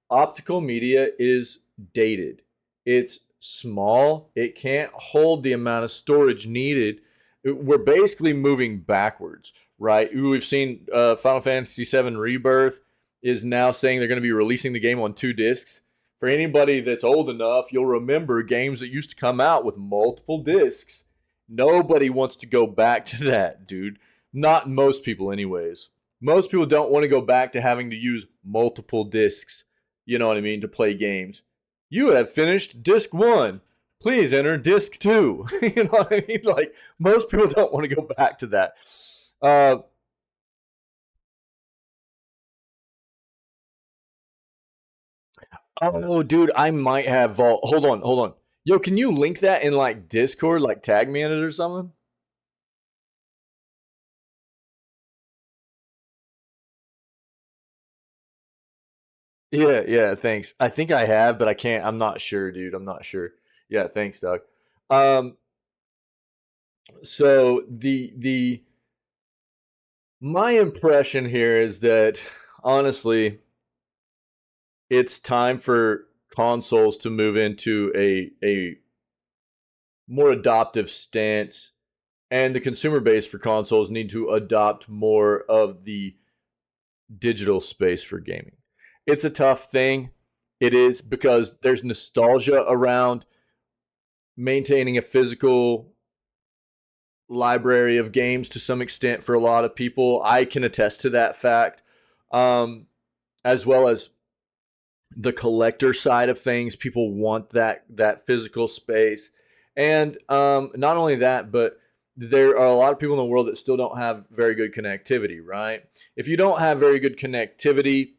optical media is dated. It's small. It can't hold the amount of storage needed. We're basically moving backwards, right? We've seen Final Fantasy VII Rebirth is now saying they're going to be releasing the game on 2 discs. For anybody that's old enough, you'll remember games that used to come out with multiple discs. Nobody wants to go back to that, dude. Not most people, anyways. Most people don't want to go back to having to use multiple discs, you know what I mean, to play games. You have finished disc 1. please enter disc 2. You know what I mean? Like, most people don't want to go back to that. Oh, dude, I might have Vault. Hold on. Yo, can you link that in like Discord? Like, tag me in it or something? Yeah, thanks. I think I have, but I can't. I'm not sure, dude. I'm not sure. Yeah, thanks, Doug. Um, so the my impression here is that honestly, it's time for consoles to move into a more adoptive stance, and the consumer base for consoles need to adopt more of the digital space for gaming. It's a tough thing. It is, because there's nostalgia around maintaining a physical library of games to some extent for a lot of people. I can attest to that fact, as well as the collector side of things. People want that physical space, and not only that, but there are a lot of people in the world that still don't have very good connectivity. Right? If you don't have very good connectivity,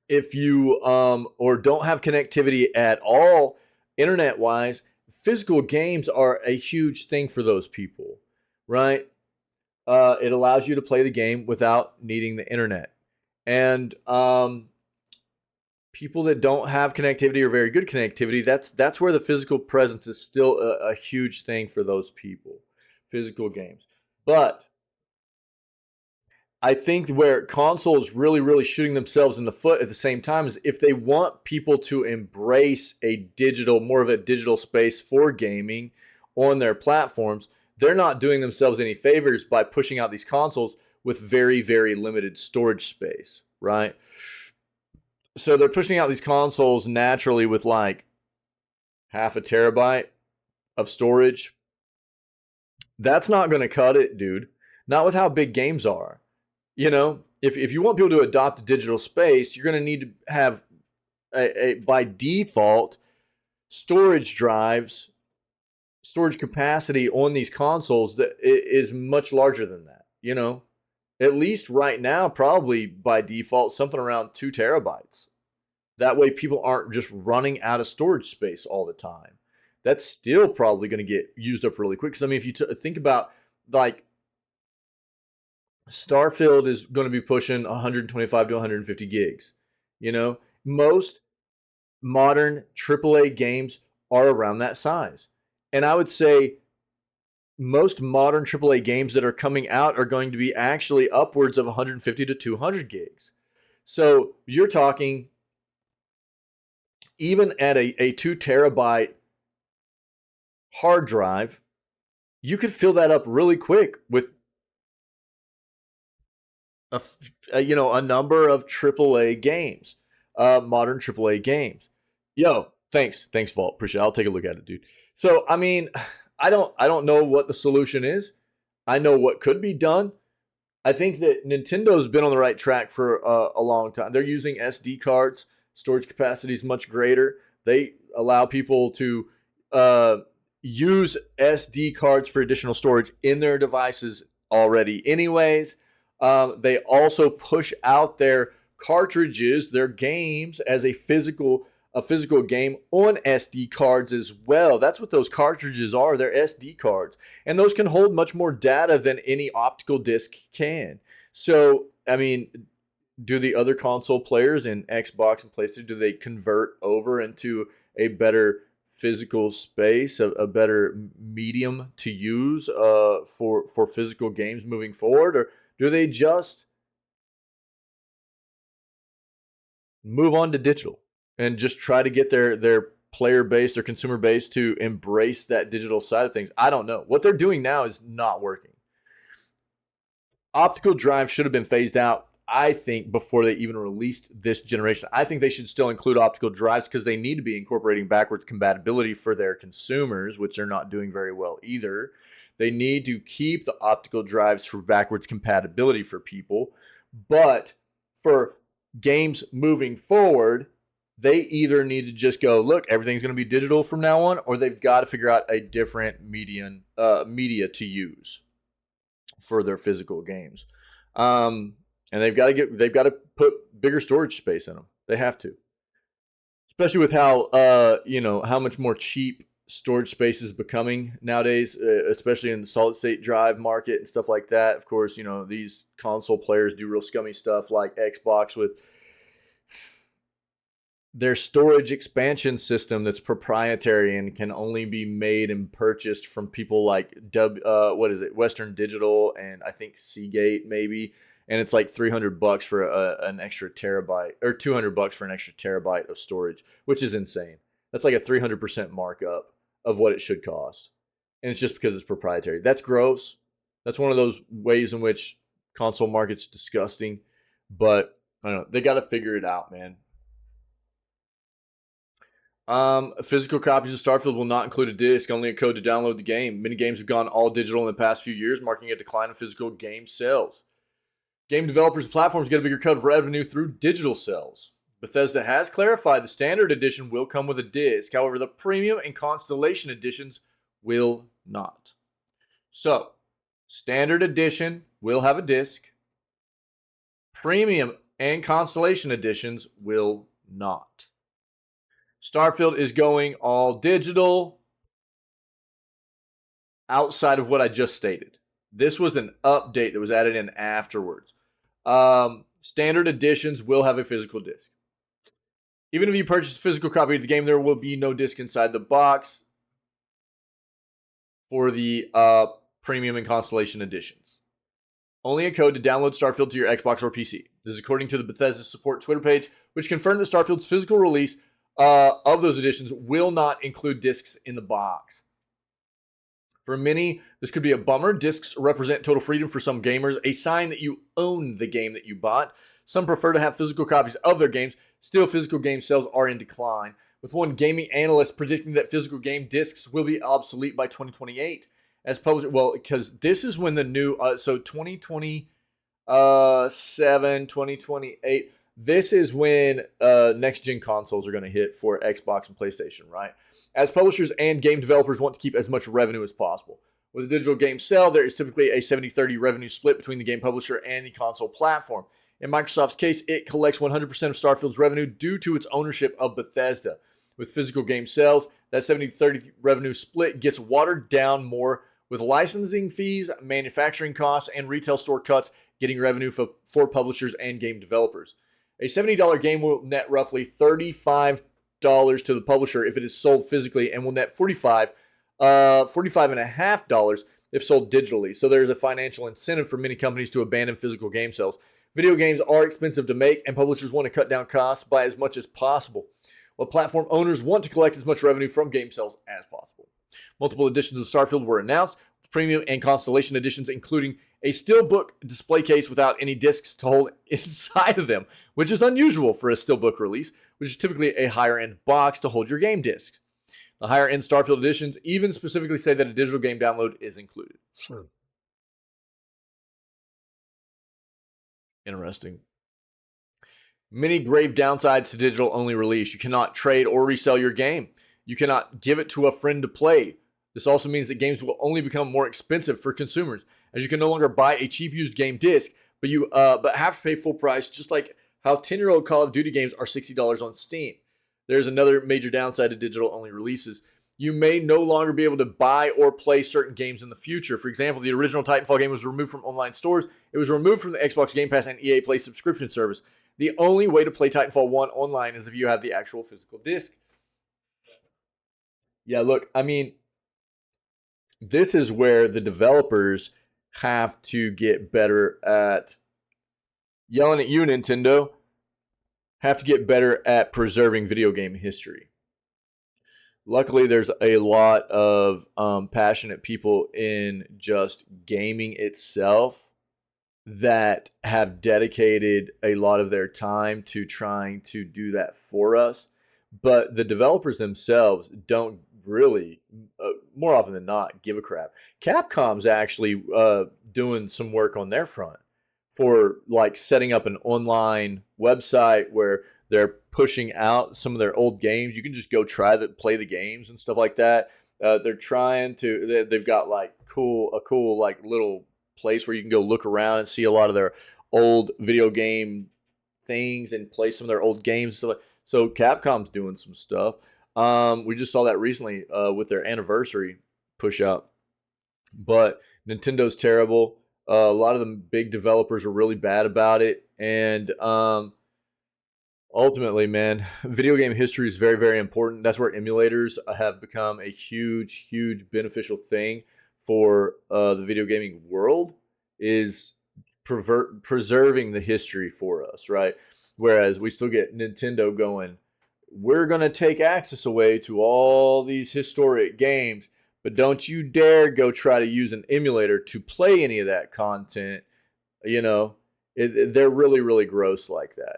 if you or don't have connectivity at all, internet wise, physical games are a huge thing for those people, right? It allows you to play the game without needing the internet. And people that don't have connectivity or very good connectivity, that's where the physical presence is still a huge thing for those people. Physical games. But I think where consoles really shooting themselves in the foot at the same time is if they want people to embrace more of a digital space for gaming on their platforms, they're not doing themselves any favors by pushing out these consoles with very limited storage space, right? So they're pushing out these consoles naturally with like half a terabyte of storage. That's not going to cut it, dude. Not with how big games are. You know, if you want people to adopt a digital space, you're going to need to have by default storage drives, storage capacity on these consoles that is much larger than that. You know, at least right now, probably by default, something around 2 terabytes. That way, people aren't just running out of storage space all the time. That's still probably going to get used up really quick. Because I mean, if you think about like Starfield is going to be pushing 125 to 150 gigs. You know, most modern AAA games are around that size. And I would say most modern AAA games that are coming out are going to be actually upwards of 150 to 200 gigs. So you're talking even at a 2 terabyte hard drive, you could fill that up really quick with a number of AAA games, modern AAA games. Yo, thanks, Vault. Appreciate it. I'll take a look at it, dude. So, I mean, I don't know what the solution is. I know what could be done. I think that Nintendo's been on the right track for a long time. They're using SD cards. Storage capacity is much greater. They allow people to use SD cards for additional storage in their devices already, anyways. They also push out their cartridges, their games, as a physical game on SD cards as well. That's what those cartridges are. They're SD cards, and those can hold much more data than any optical disc can. So, I mean, do the other console players in Xbox and PlayStation, do they convert over into a better physical space, a better medium to use for physical games moving forward, or do they just move on to digital and just try to get their player base, their consumer base to embrace that digital side of things? I don't know. What they're doing now is not working. Optical drive should have been phased out, I think, before they even released this generation. I think they should still include optical drives because they need to be incorporating backwards compatibility for their consumers, which they're not doing very well either. They need to keep the optical drives for backwards compatibility for people. But for games moving forward, they either need to just go, look, everything's going to be digital from now on, or they've got to figure out a different media to use for their physical games. And they've got to put bigger storage space in them. They have to, especially with how how much more cheap storage space is becoming nowadays, especially in the solid state drive market and stuff like that. Of course, these console players do real scummy stuff like Xbox with their storage expansion system that's proprietary and can only be made and purchased from people like Western Digital and I think Seagate maybe, and it's like $300 for an extra terabyte, or $200 for an extra terabyte of storage, which is insane. That's like a 300% markup of what it should cost, and it's just because it's proprietary. That's gross. That's one of those ways in which console market's disgusting, but I don't know. They got to figure it out, man. Physical copies of Starfield will not include a disc, only a code to download the game. Many games have gone all digital in the past few years, marking a decline in physical game sales. Game developers and platforms get a bigger cut of revenue through digital sales. Bethesda has clarified the standard edition will come with a disc. However, the premium and Constellation editions will not. So, standard edition will have a disc. Premium and Constellation editions will not. Starfield is going all digital outside of what I just stated. This was an update that was added in afterwards. Standard editions will have a physical disc. Even if you purchase a physical copy of the game, there will be no disc inside the box for the premium and Constellation editions. Only a code to download Starfield to your Xbox or PC. This is according to the Bethesda support Twitter page, which confirmed that Starfield's physical release of those editions will not include discs in the box. For many, this could be a bummer. Discs represent total freedom for some gamers, a sign that you own the game that you bought. Some prefer to have physical copies of their games. Still, physical game sales are in decline, with one gaming analyst predicting that physical game discs will be obsolete by 2028. As published, well, because this is when the new, 2027, 2028, this is when next-gen consoles are going to hit for Xbox and PlayStation, right? As publishers and game developers want to keep as much revenue as possible. With a digital game sale, there is typically a 70-30 revenue split between the game publisher and the console platform. In Microsoft's case, it collects 100% of Starfield's revenue due to its ownership of Bethesda. With physical game sales, that 70-30 revenue split gets watered down more, with licensing fees, manufacturing costs, and retail store cuts getting revenue for publishers and game developers. A $70 game will net roughly $35 to the publisher if it is sold physically, and will net $45.50 if sold digitally. So there's a financial incentive for many companies to abandon physical game sales. Video games are expensive to make, and publishers want to cut down costs by as much as possible, while platform owners want to collect as much revenue from game sales as possible. Multiple editions of Starfield were announced, with premium and Constellation editions including a steelbook display case without any discs to hold inside of them, which is unusual for a steelbook release, which is typically a higher-end box to hold your game discs. The higher-end Starfield editions even specifically say that a digital game download is included. Interesting. Many grave downsides to digital-only release. You cannot trade or resell your game. You cannot give it to a friend to play. This also means that games will only become more expensive for consumers, as you can no longer buy a cheap used game disc, but have to pay full price, just like how 10-year-old Call of Duty games are $60 on Steam. There's another major downside to digital-only releases. You may no longer be able to buy or play certain games in the future. For example, the original Titanfall game was removed from online stores. It was removed from the Xbox Game Pass and EA Play subscription service. The only way to play Titanfall 1 online is if you have the actual physical disc. Yeah, look, I mean, this is where the developers have to get better at, yelling at you, Nintendo, have to get better at preserving video game history. Luckily, there's a lot of passionate people in just gaming itself that have dedicated a lot of their time to trying to do that for us. But the developers themselves don't really, more often than not, give a crap. Capcom's actually doing some work on their front for like setting up an online website where they're pushing out some of their old games. You can just go play the games and stuff like that. They're trying to. They've got like a cool like little place where you can go look around and see a lot of their old video game things and play some of their old games. So Capcom's doing some stuff. We just saw that recently with their anniversary push out. But Nintendo's terrible. A lot of the big developers are really bad about it. And ultimately, man, video game history is very, very important. That's where emulators have become a huge, huge beneficial thing for the video gaming world, is preserving the history for us, right? Whereas we still get Nintendo going, we're going to take access away to all these historic games, but don't you dare go try to use an emulator to play any of that content. You know, they're really, really gross like that.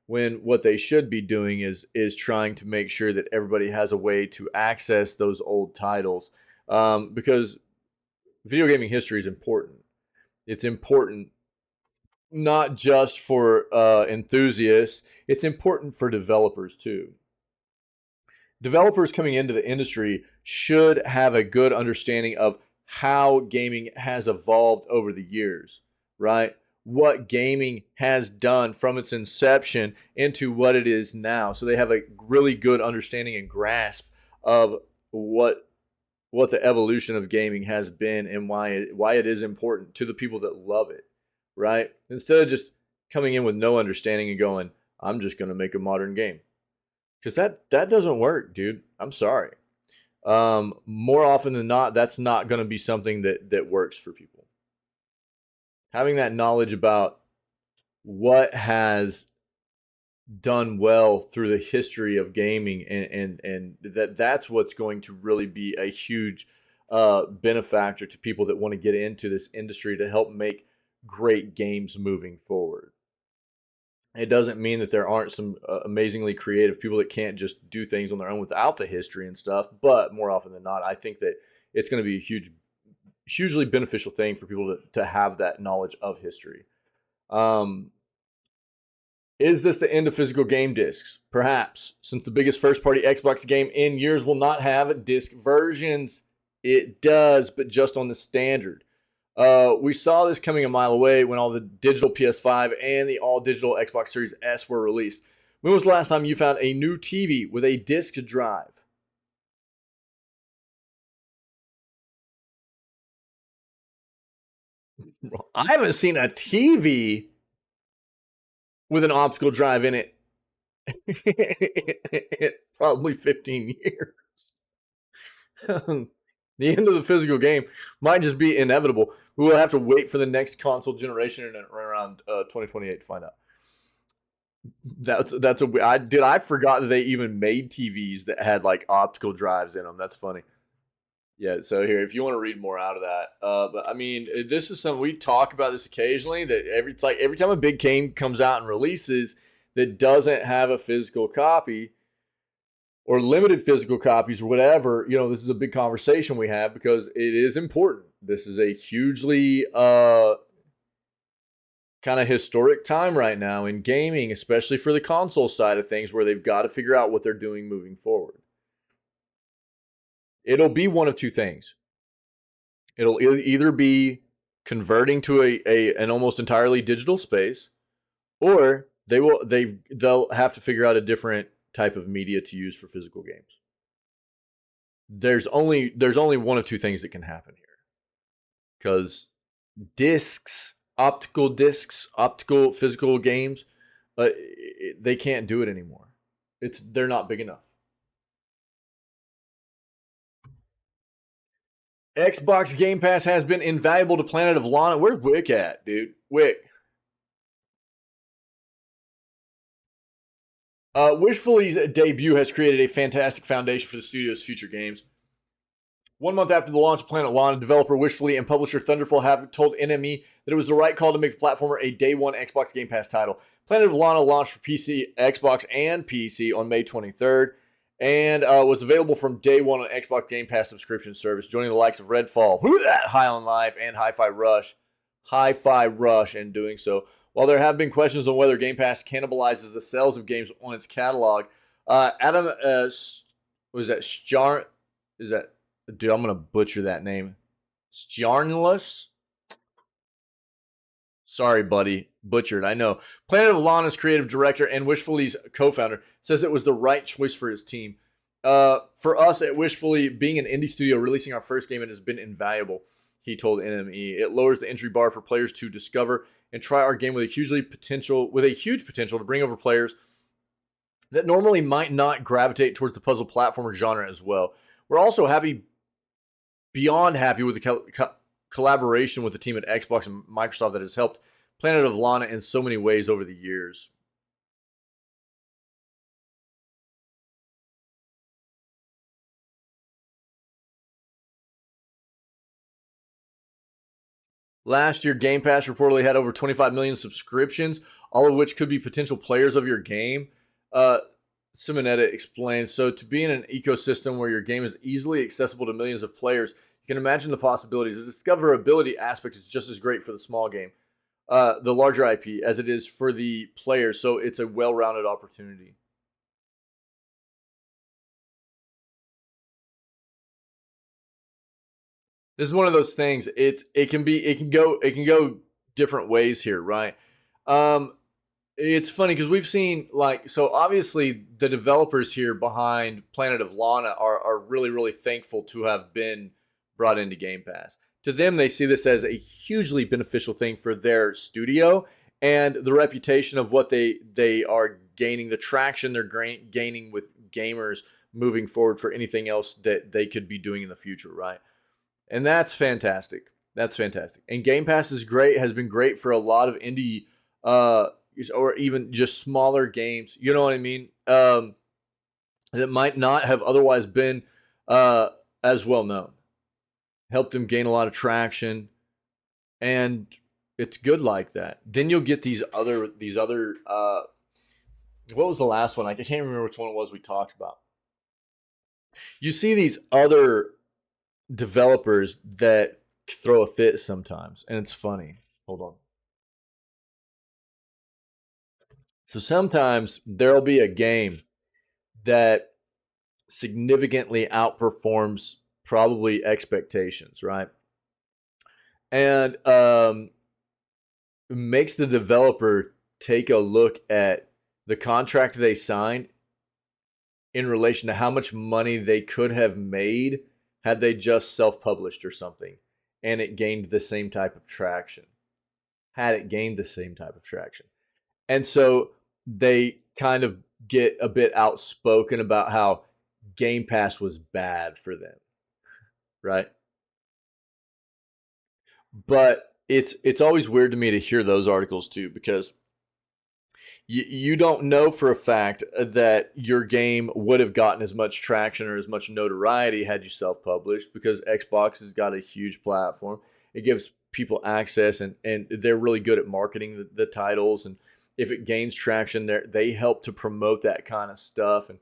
When what they should be doing is trying to make sure that everybody has a way to access those old titles, because video gaming history is important. It's important not just for enthusiasts, it's important for developers too. Developers coming into the industry should have a good understanding of how gaming has evolved over the years, right? What gaming has done from its inception into what it is now. So they have a really good understanding and grasp of what the evolution of gaming has been and why it is important to the people that love it, right? Instead of just coming in with no understanding and going, I'm just going to make a modern game. Because that doesn't work, dude. I'm sorry. More often than not, that's not going to be something that works for people. Having that knowledge about what has done well through the history of gaming and that's what's going to really be a huge benefactor to people that want to get into this industry to help make great games moving forward. It doesn't mean that there aren't some amazingly creative people that can't just do things on their own without the history and stuff. But more often than not, I think that it's going to be a hugely beneficial thing for people to have that knowledge of history. Is this the end of physical game discs? Perhaps, since the biggest first-party Xbox game in years will not have disc versions. It does, but just on the standard. We saw this coming a mile away when all the digital PS5 and the all-digital Xbox Series S were released. When was the last time you found a new TV with a disc drive? I haven't seen a TV with an optical drive in it in probably 15 years. The end of the physical game might just be inevitable. We will have to wait for the next console generation in around 2028 to find out. I forgot that they even made TVs that had like optical drives in them. That's funny. Yeah, so here, if you want to read more out of that, but I mean, this is something we talk about this occasionally. That every time a big game comes out and releases that doesn't have a physical copy, or limited physical copies or whatever, this is a big conversation we have because it is important. This is a hugely kind of historic time right now in gaming, especially for the console side of things, where they've got to figure out what they're doing moving forward. It'll be one of two things. It'll either be converting to an almost entirely digital space, or they'll have to figure out a different type of media to use for physical games. There's only one of two things that can happen here, because optical physical games, they can't do it anymore. They're not big enough. Xbox Game Pass has been invaluable to Planet of Lana. Where's Wick at, dude? Wick. Wishfully's debut has created a fantastic foundation for the studio's future games. 1 month after the launch of Planet Lana, developer Wishfully and publisher Thunderful have told NME that it was the right call to make the platformer a day one Xbox Game Pass title. Planet of Lana launched for PC, Xbox, and PC on May 23rd, and was available from day one on Xbox Game Pass subscription service, joining the likes of Redfall, High on Life, and Hi-Fi Rush. hi-fi rush in doing so. While there have been questions on whether Game Pass cannibalizes the sales of games on its catalog, Adam, was that Stjar? Is that, dude? I'm gonna butcher that name. Stjarnless. Sorry, buddy. Butchered, I know. Planet of Lana's creative director and Wishfully's co-founder says it was the right choice for his team. For us at Wishfully, being an indie studio releasing our first game, it has been invaluable, he told NME. It lowers the entry bar for players to discover and try our game with a huge potential to bring over players that normally might not gravitate towards the puzzle platformer genre as well. We're also beyond happy with the collaboration with the team at Xbox and Microsoft that has helped Planet of Lana in so many ways over the years. Last year, Game Pass reportedly had over 25 million subscriptions, all of which could be potential players of your game. Simonetta explains, so to be in an ecosystem where your game is easily accessible to millions of players, you can imagine the possibilities. The discoverability aspect is just as great for the small game, the larger IP, as it is for the players, so it's a well-rounded opportunity. This is one of those things. It can go different ways here, right? It's funny because we've seen, like, so obviously the developers here behind Planet of Lana are really thankful to have been brought into Game Pass. To them, they see this as a hugely beneficial thing for their studio and the reputation of what they are gaining, the traction they're gaining with gamers moving forward for anything else that they could be doing in the future, right? And that's fantastic. That's fantastic. And Game Pass is great, has been great for a lot of indie or even just smaller games, you know what I mean? That might not have otherwise been as well known. Helped them gain a lot of traction, and it's good like that. Then you'll get these other what was the last one? I can't remember which one it was we talked about. You see these other developers that throw a fit sometimes, and it's funny. Hold on. So sometimes there'll be a game that significantly outperforms probably expectations, right? And makes the developer take a look at the contract they signed in relation to how much money they could have made had they just self-published or something, and it gained the same type of traction. And so they kind of get a bit outspoken about how Game Pass was bad for them, right? But it's always weird to me to hear those articles too, because you don't know for a fact that your game would have gotten as much traction or as much notoriety had you self-published, because Xbox has got a huge platform. It gives people access, and they're really good at marketing the titles. And if it gains traction, they help to promote that kind of stuff. And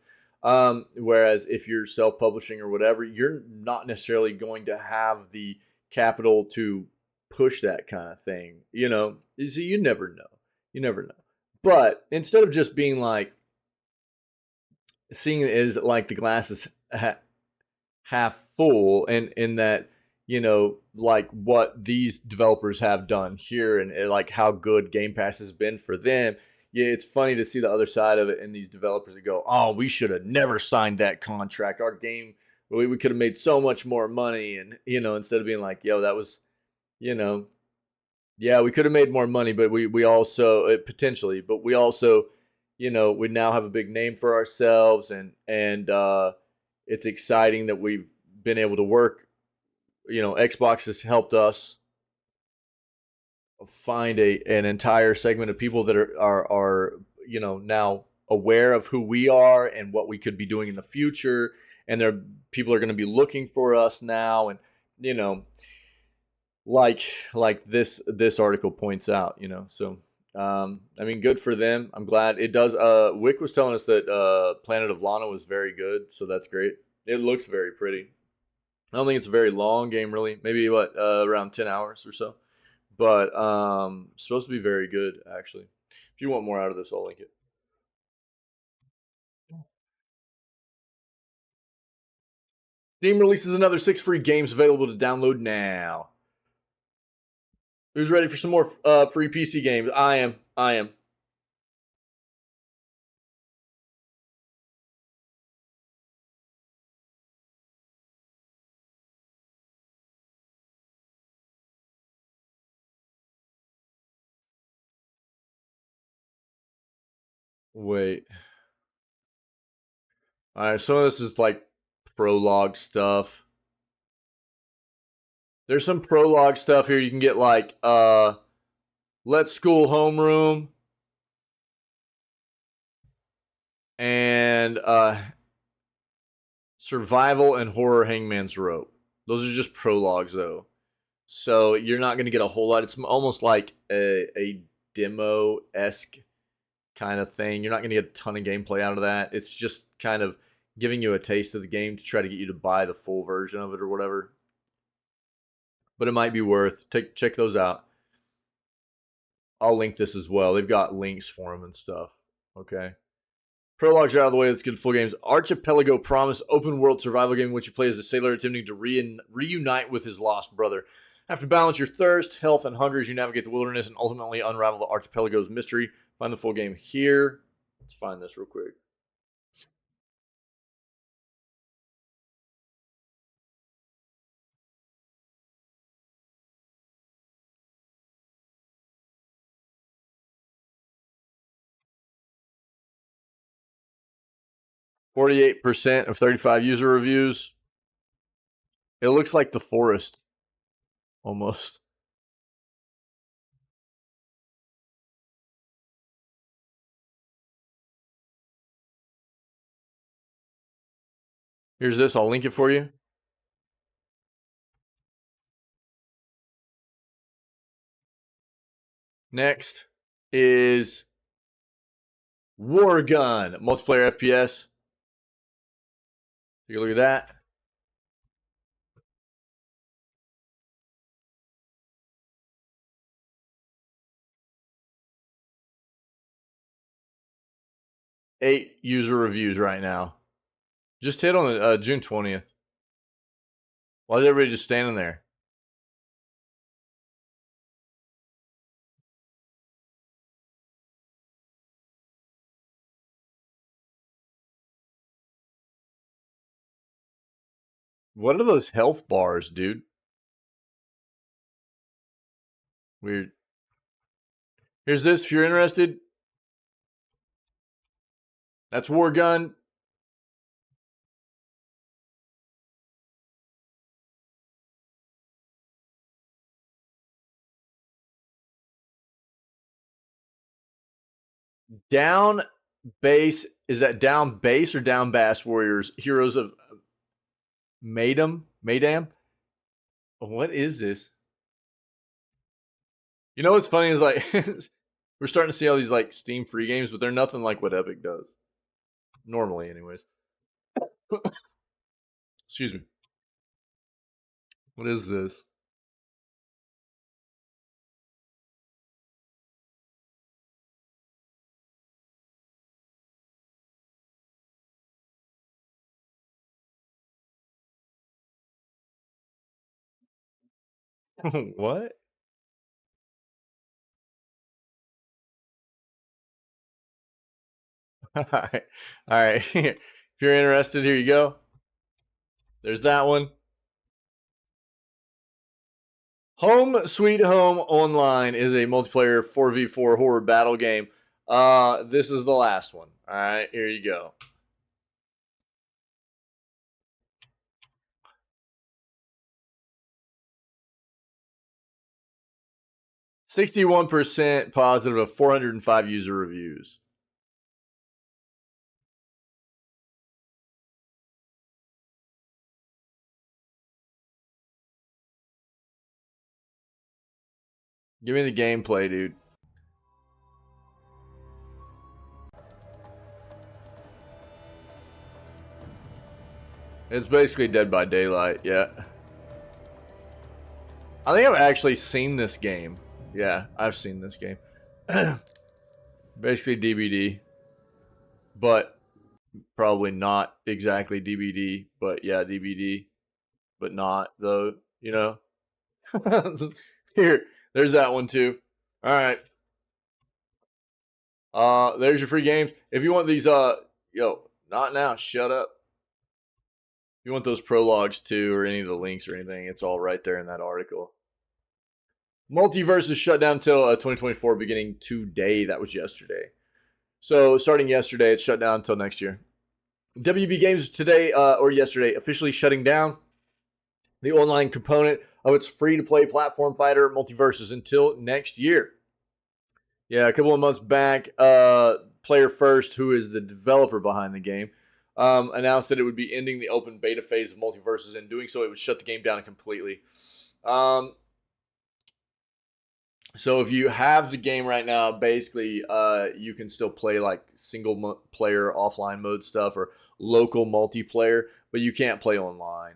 whereas if you're self-publishing or whatever, you're not necessarily going to have the capital to push that kind of thing. So you never know. You never know. But instead of just being like, seeing it as like the glass is half full, and in that, like what these developers have done here, and like how good Game Pass has been for them. Yeah, it's funny to see the other side of it, and these developers that go, oh, we should have never signed that contract. Our game, we could have made so much more money. And, instead of being like, yo, that was, yeah, we could have made more money, but we also potentially, but we also, we now have a big name for ourselves, and it's exciting that we've been able to work. Xbox has helped us find an entire segment of people that are now aware of who we are and what we could be doing in the future, and people are going to be looking for us now, and like this article points out, so I mean, good for them. I'm glad it does. Wick was telling us that Planet of Lana was very good, so that's great. It looks very pretty. I don't think it's a very long game, really. Maybe around 10 hours or so. But supposed to be very good, actually. If you want more out of this, I'll link it. Steam releases another 6 free games available to download now. Who's ready for some more free PC games? I am. Wait. Alright, some of this is like prologue stuff. There's some prologue stuff here. You can get like Let's School Homeroom and Survival and Horror Hangman's Rope. Those are just prologues though. So you're not going to get a whole lot. It's almost like a demo-esque kind of thing. You're not going to get a ton of gameplay out of that. It's just kind of giving you a taste of the game to try to get you to buy the full version of it or whatever. But it might be worth. Check those out. I'll link this as well. They've got links for them and stuff. Okay. Prologues are out of the way. Let's get full games. Archipelago Promise, open world survival game in which you play as a sailor attempting to reunite with his lost brother. Have to balance your thirst, health, and hunger as you navigate the wilderness and ultimately unravel the archipelago's mystery. Find the full game here. Let's find this real quick. %, of 35 user reviews. It looks like The Forest. Almost. Here's this. I'll link it for you. Next is War Gun, multiplayer FPS. Take a look at that. Eight user reviews right now. Just hit on June 20th. Why is everybody just standing there? What are those health bars, dude? Weird. Here's this if you're interested. That's War Gun. Down Base. Is that Down Base or Down Bass Warriors? Heroes of Madam? What is this? You know what's funny is like we're starting to see all these like Steam free games, but they're nothing like what Epic does. Normally, anyways. Excuse me. What is this? What? All right. All right. If you're interested, here you go. There's that one. Home Sweet Home Online is a multiplayer 4v4 horror battle game. This is the last one. All right, here you go. %, positive of 405 user reviews. Give me the gameplay, dude. It's basically Dead by Daylight, yeah. I think I've actually seen this game. Yeah, I've seen this game. Basically DBD, but probably not exactly DBD, but yeah, DBD, but not though, you know? Here, there's that one too. All right. There's your free games. If you want these, not now, shut up. If you want those prologues too, or any of the links or anything, it's all right there in that article. Multiverse is shut down until 2024, beginning today. That was yesterday. So starting yesterday, it's shut down until next year. WB Games today or yesterday officially shutting down the online component of its free-to-play platform fighter Multiverses until next year. Yeah, a couple of months back, Player First, who is the developer behind the game, announced that it would be ending the open beta phase of Multiverses. And doing so, it would shut the game down completely. So if you have the game right now, basically, you can still play like single player offline mode stuff or local multiplayer, but you can't play online.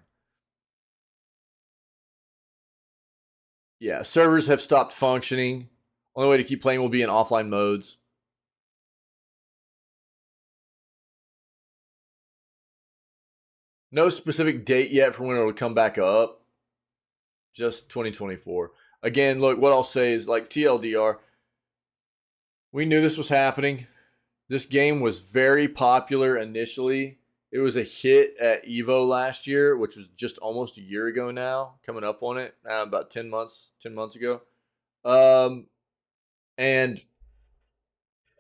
Yeah, servers have stopped functioning. Only way to keep playing will be in offline modes. No specific date yet for when it'll come back up. Just 2024. Again, look, what I'll say is like TLDR. We knew this was happening. This game was very popular initially. It was a hit at EVO last year, which was just almost a year ago now, coming up on it, about 10 months ago. And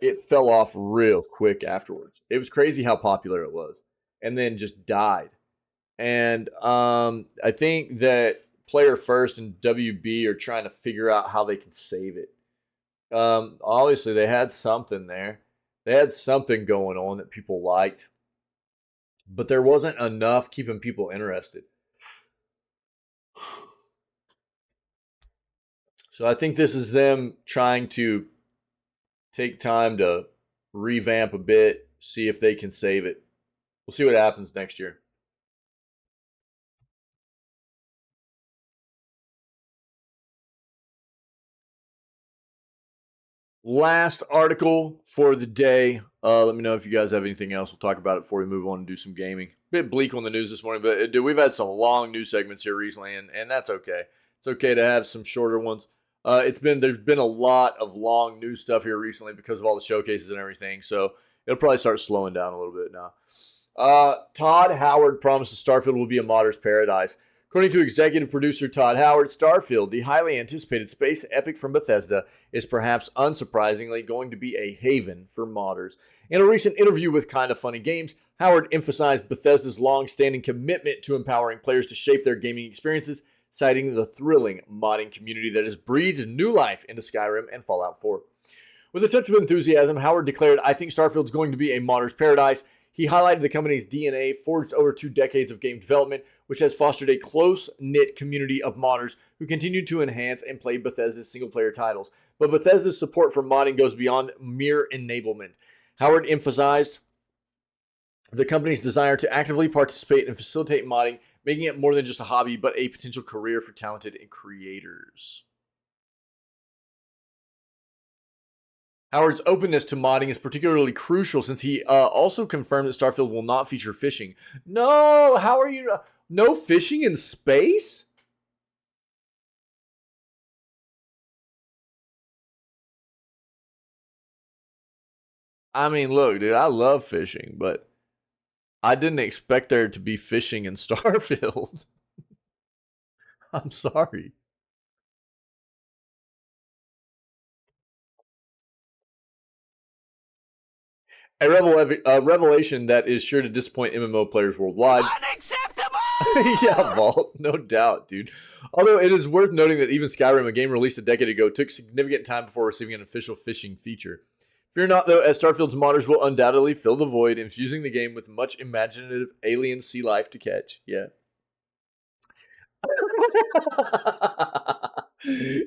it fell off real quick afterwards. It was crazy how popular it was, and then just died. And I think that Player First and WB are trying to figure out how they can save it. Obviously, they had something there. They had something going on that people liked, but there wasn't enough keeping people interested. So I think this is them trying to take time to revamp a bit, see if they can save it. We'll see what happens next year. Last article for the day. Let me know if you guys have anything else. We'll talk about it before we move on and do some gaming. Bit bleak on the news this morning, but dude, we've had some long news segments here recently, and that's okay. It's okay to have some shorter ones. There's been a lot of long news stuff here recently because of all the showcases and everything, so it'll probably start slowing down a little bit now. Todd Howard promises Starfield will be a modder's paradise. According to executive producer Todd Howard, Starfield, the highly anticipated space epic from Bethesda, is perhaps unsurprisingly going to be a haven for modders. In a recent interview with Kinda Funny Games, Howard emphasized Bethesda's long-standing commitment to empowering players to shape their gaming experiences, citing the thrilling modding community that has breathed new life into Skyrim and Fallout 4. With a touch of enthusiasm, Howard declared, "I think Starfield's going to be a modder's paradise." He highlighted the company's DNA, forged over 2 decades of game development, which has fostered a close-knit community of modders who continue to enhance and play Bethesda's single-player titles. But Bethesda's support for modding goes beyond mere enablement. Howard emphasized the company's desire to actively participate and facilitate modding, making it more than just a hobby, but a potential career for talented creators. Howard's openness to modding is particularly crucial since he also confirmed that Starfield will not feature fishing. No, how are you? No fishing in space? I mean, look, dude, I love fishing, but I didn't expect there to be fishing in Starfield. I'm sorry. A revelation that is sure to disappoint MMO players worldwide. Unacceptable! Yeah, Vault, no doubt, dude. Although it is worth noting that even Skyrim, a game released a decade ago, took significant time before receiving an official fishing feature. Fear not, though, as Starfield's modders will undoubtedly fill the void, infusing the game with much imaginative alien sea life to catch. Yeah.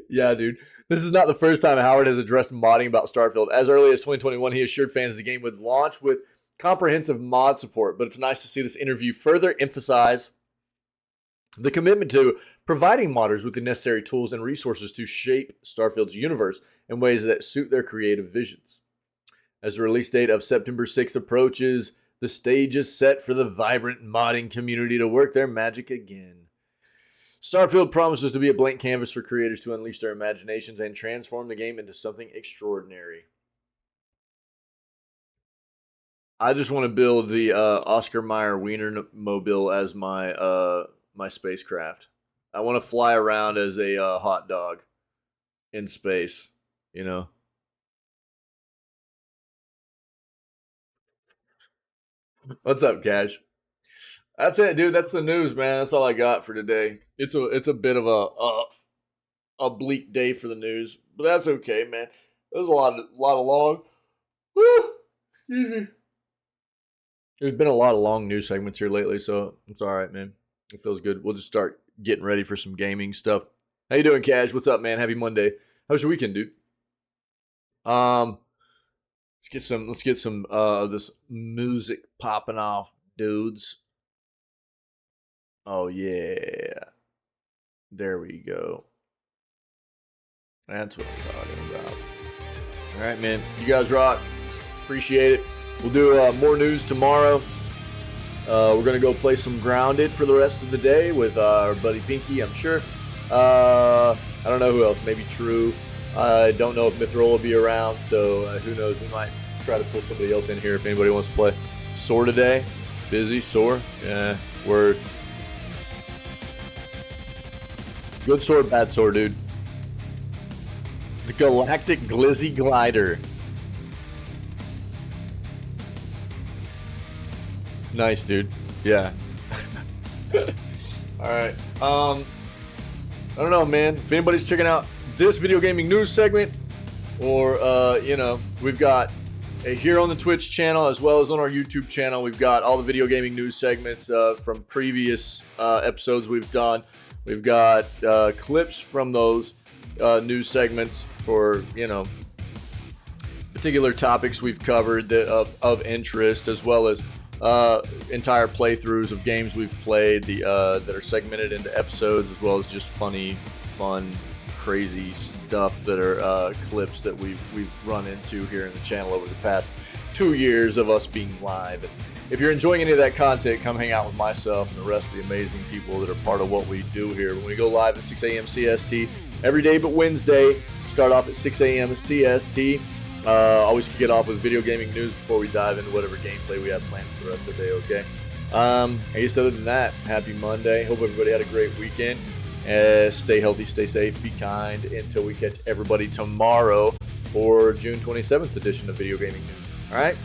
Yeah, dude. This is not the first time Howard has addressed modding about Starfield. As early as 2021, he assured fans the game would launch with comprehensive mod support, but it's nice to see this interview further emphasize The commitment to providing modders with the necessary tools and resources to shape Starfield's universe in ways that suit their creative visions. As the release date of September 6th approaches, the stage is set for the vibrant modding community to work their magic again. Starfield promises to be a blank canvas for creators to unleash their imaginations and transform the game into something extraordinary. I just want to build the Oscar Mayer Wiener mobile as my my spacecraft. I want to fly around as a hot dog in space, you know. What's up, Cash? That's it, dude. That's the news, man. That's all I got for today. It's a bit of a bleak day for the news, but that's okay, man. There's a lot of long. Woo, excuse me. There's been a lot of long news segments here lately, so it's all right, man. It feels good. We'll just start getting ready for some gaming stuff. How you doing, Cash? What's up, man? Happy Monday. How's your weekend, dude? Let's get some this music popping off, dudes. Oh yeah. There we go. That's what I'm talking about. All right, man. You guys rock. Appreciate it. We'll do more news tomorrow. We're going to go play some Grounded for the rest of the day with our buddy Pinky, I'm sure. I don't know who else. Maybe True. I don't know if Mithril will be around, so who knows. We might try to pull somebody else in here if anybody wants to play. Sore today. Busy, sore. Yeah, word. Good sword, bad sword, dude. The Galactic Glizzy Glider. Nice, dude. Yeah. Alright. I don't know, man. If anybody's checking out this video gaming news segment, or, you know, we've got here on the Twitch channel as well as on our YouTube channel, we've got all the video gaming news segments from previous episodes we've done. We've got clips from those news segments for, you know, particular topics we've covered that of interest, as well as entire playthroughs of games we've played that are segmented into episodes, as well as just funny, fun, crazy stuff that are clips that we've run into here in the channel over the past 2 years of us being live. If you're enjoying any of that content, come hang out with myself and the rest of the amazing people that are part of what we do here. When we go live at 6 a.m. CST every day but Wednesday, start off at 6 a.m. CST. Always kick it off with video gaming news before we dive into whatever gameplay we have planned for the rest of the day, okay? I guess other than that, happy Monday. Hope everybody had a great weekend. Stay healthy, stay safe, be kind until we catch everybody tomorrow for June 27th edition of Video Gaming News. All right?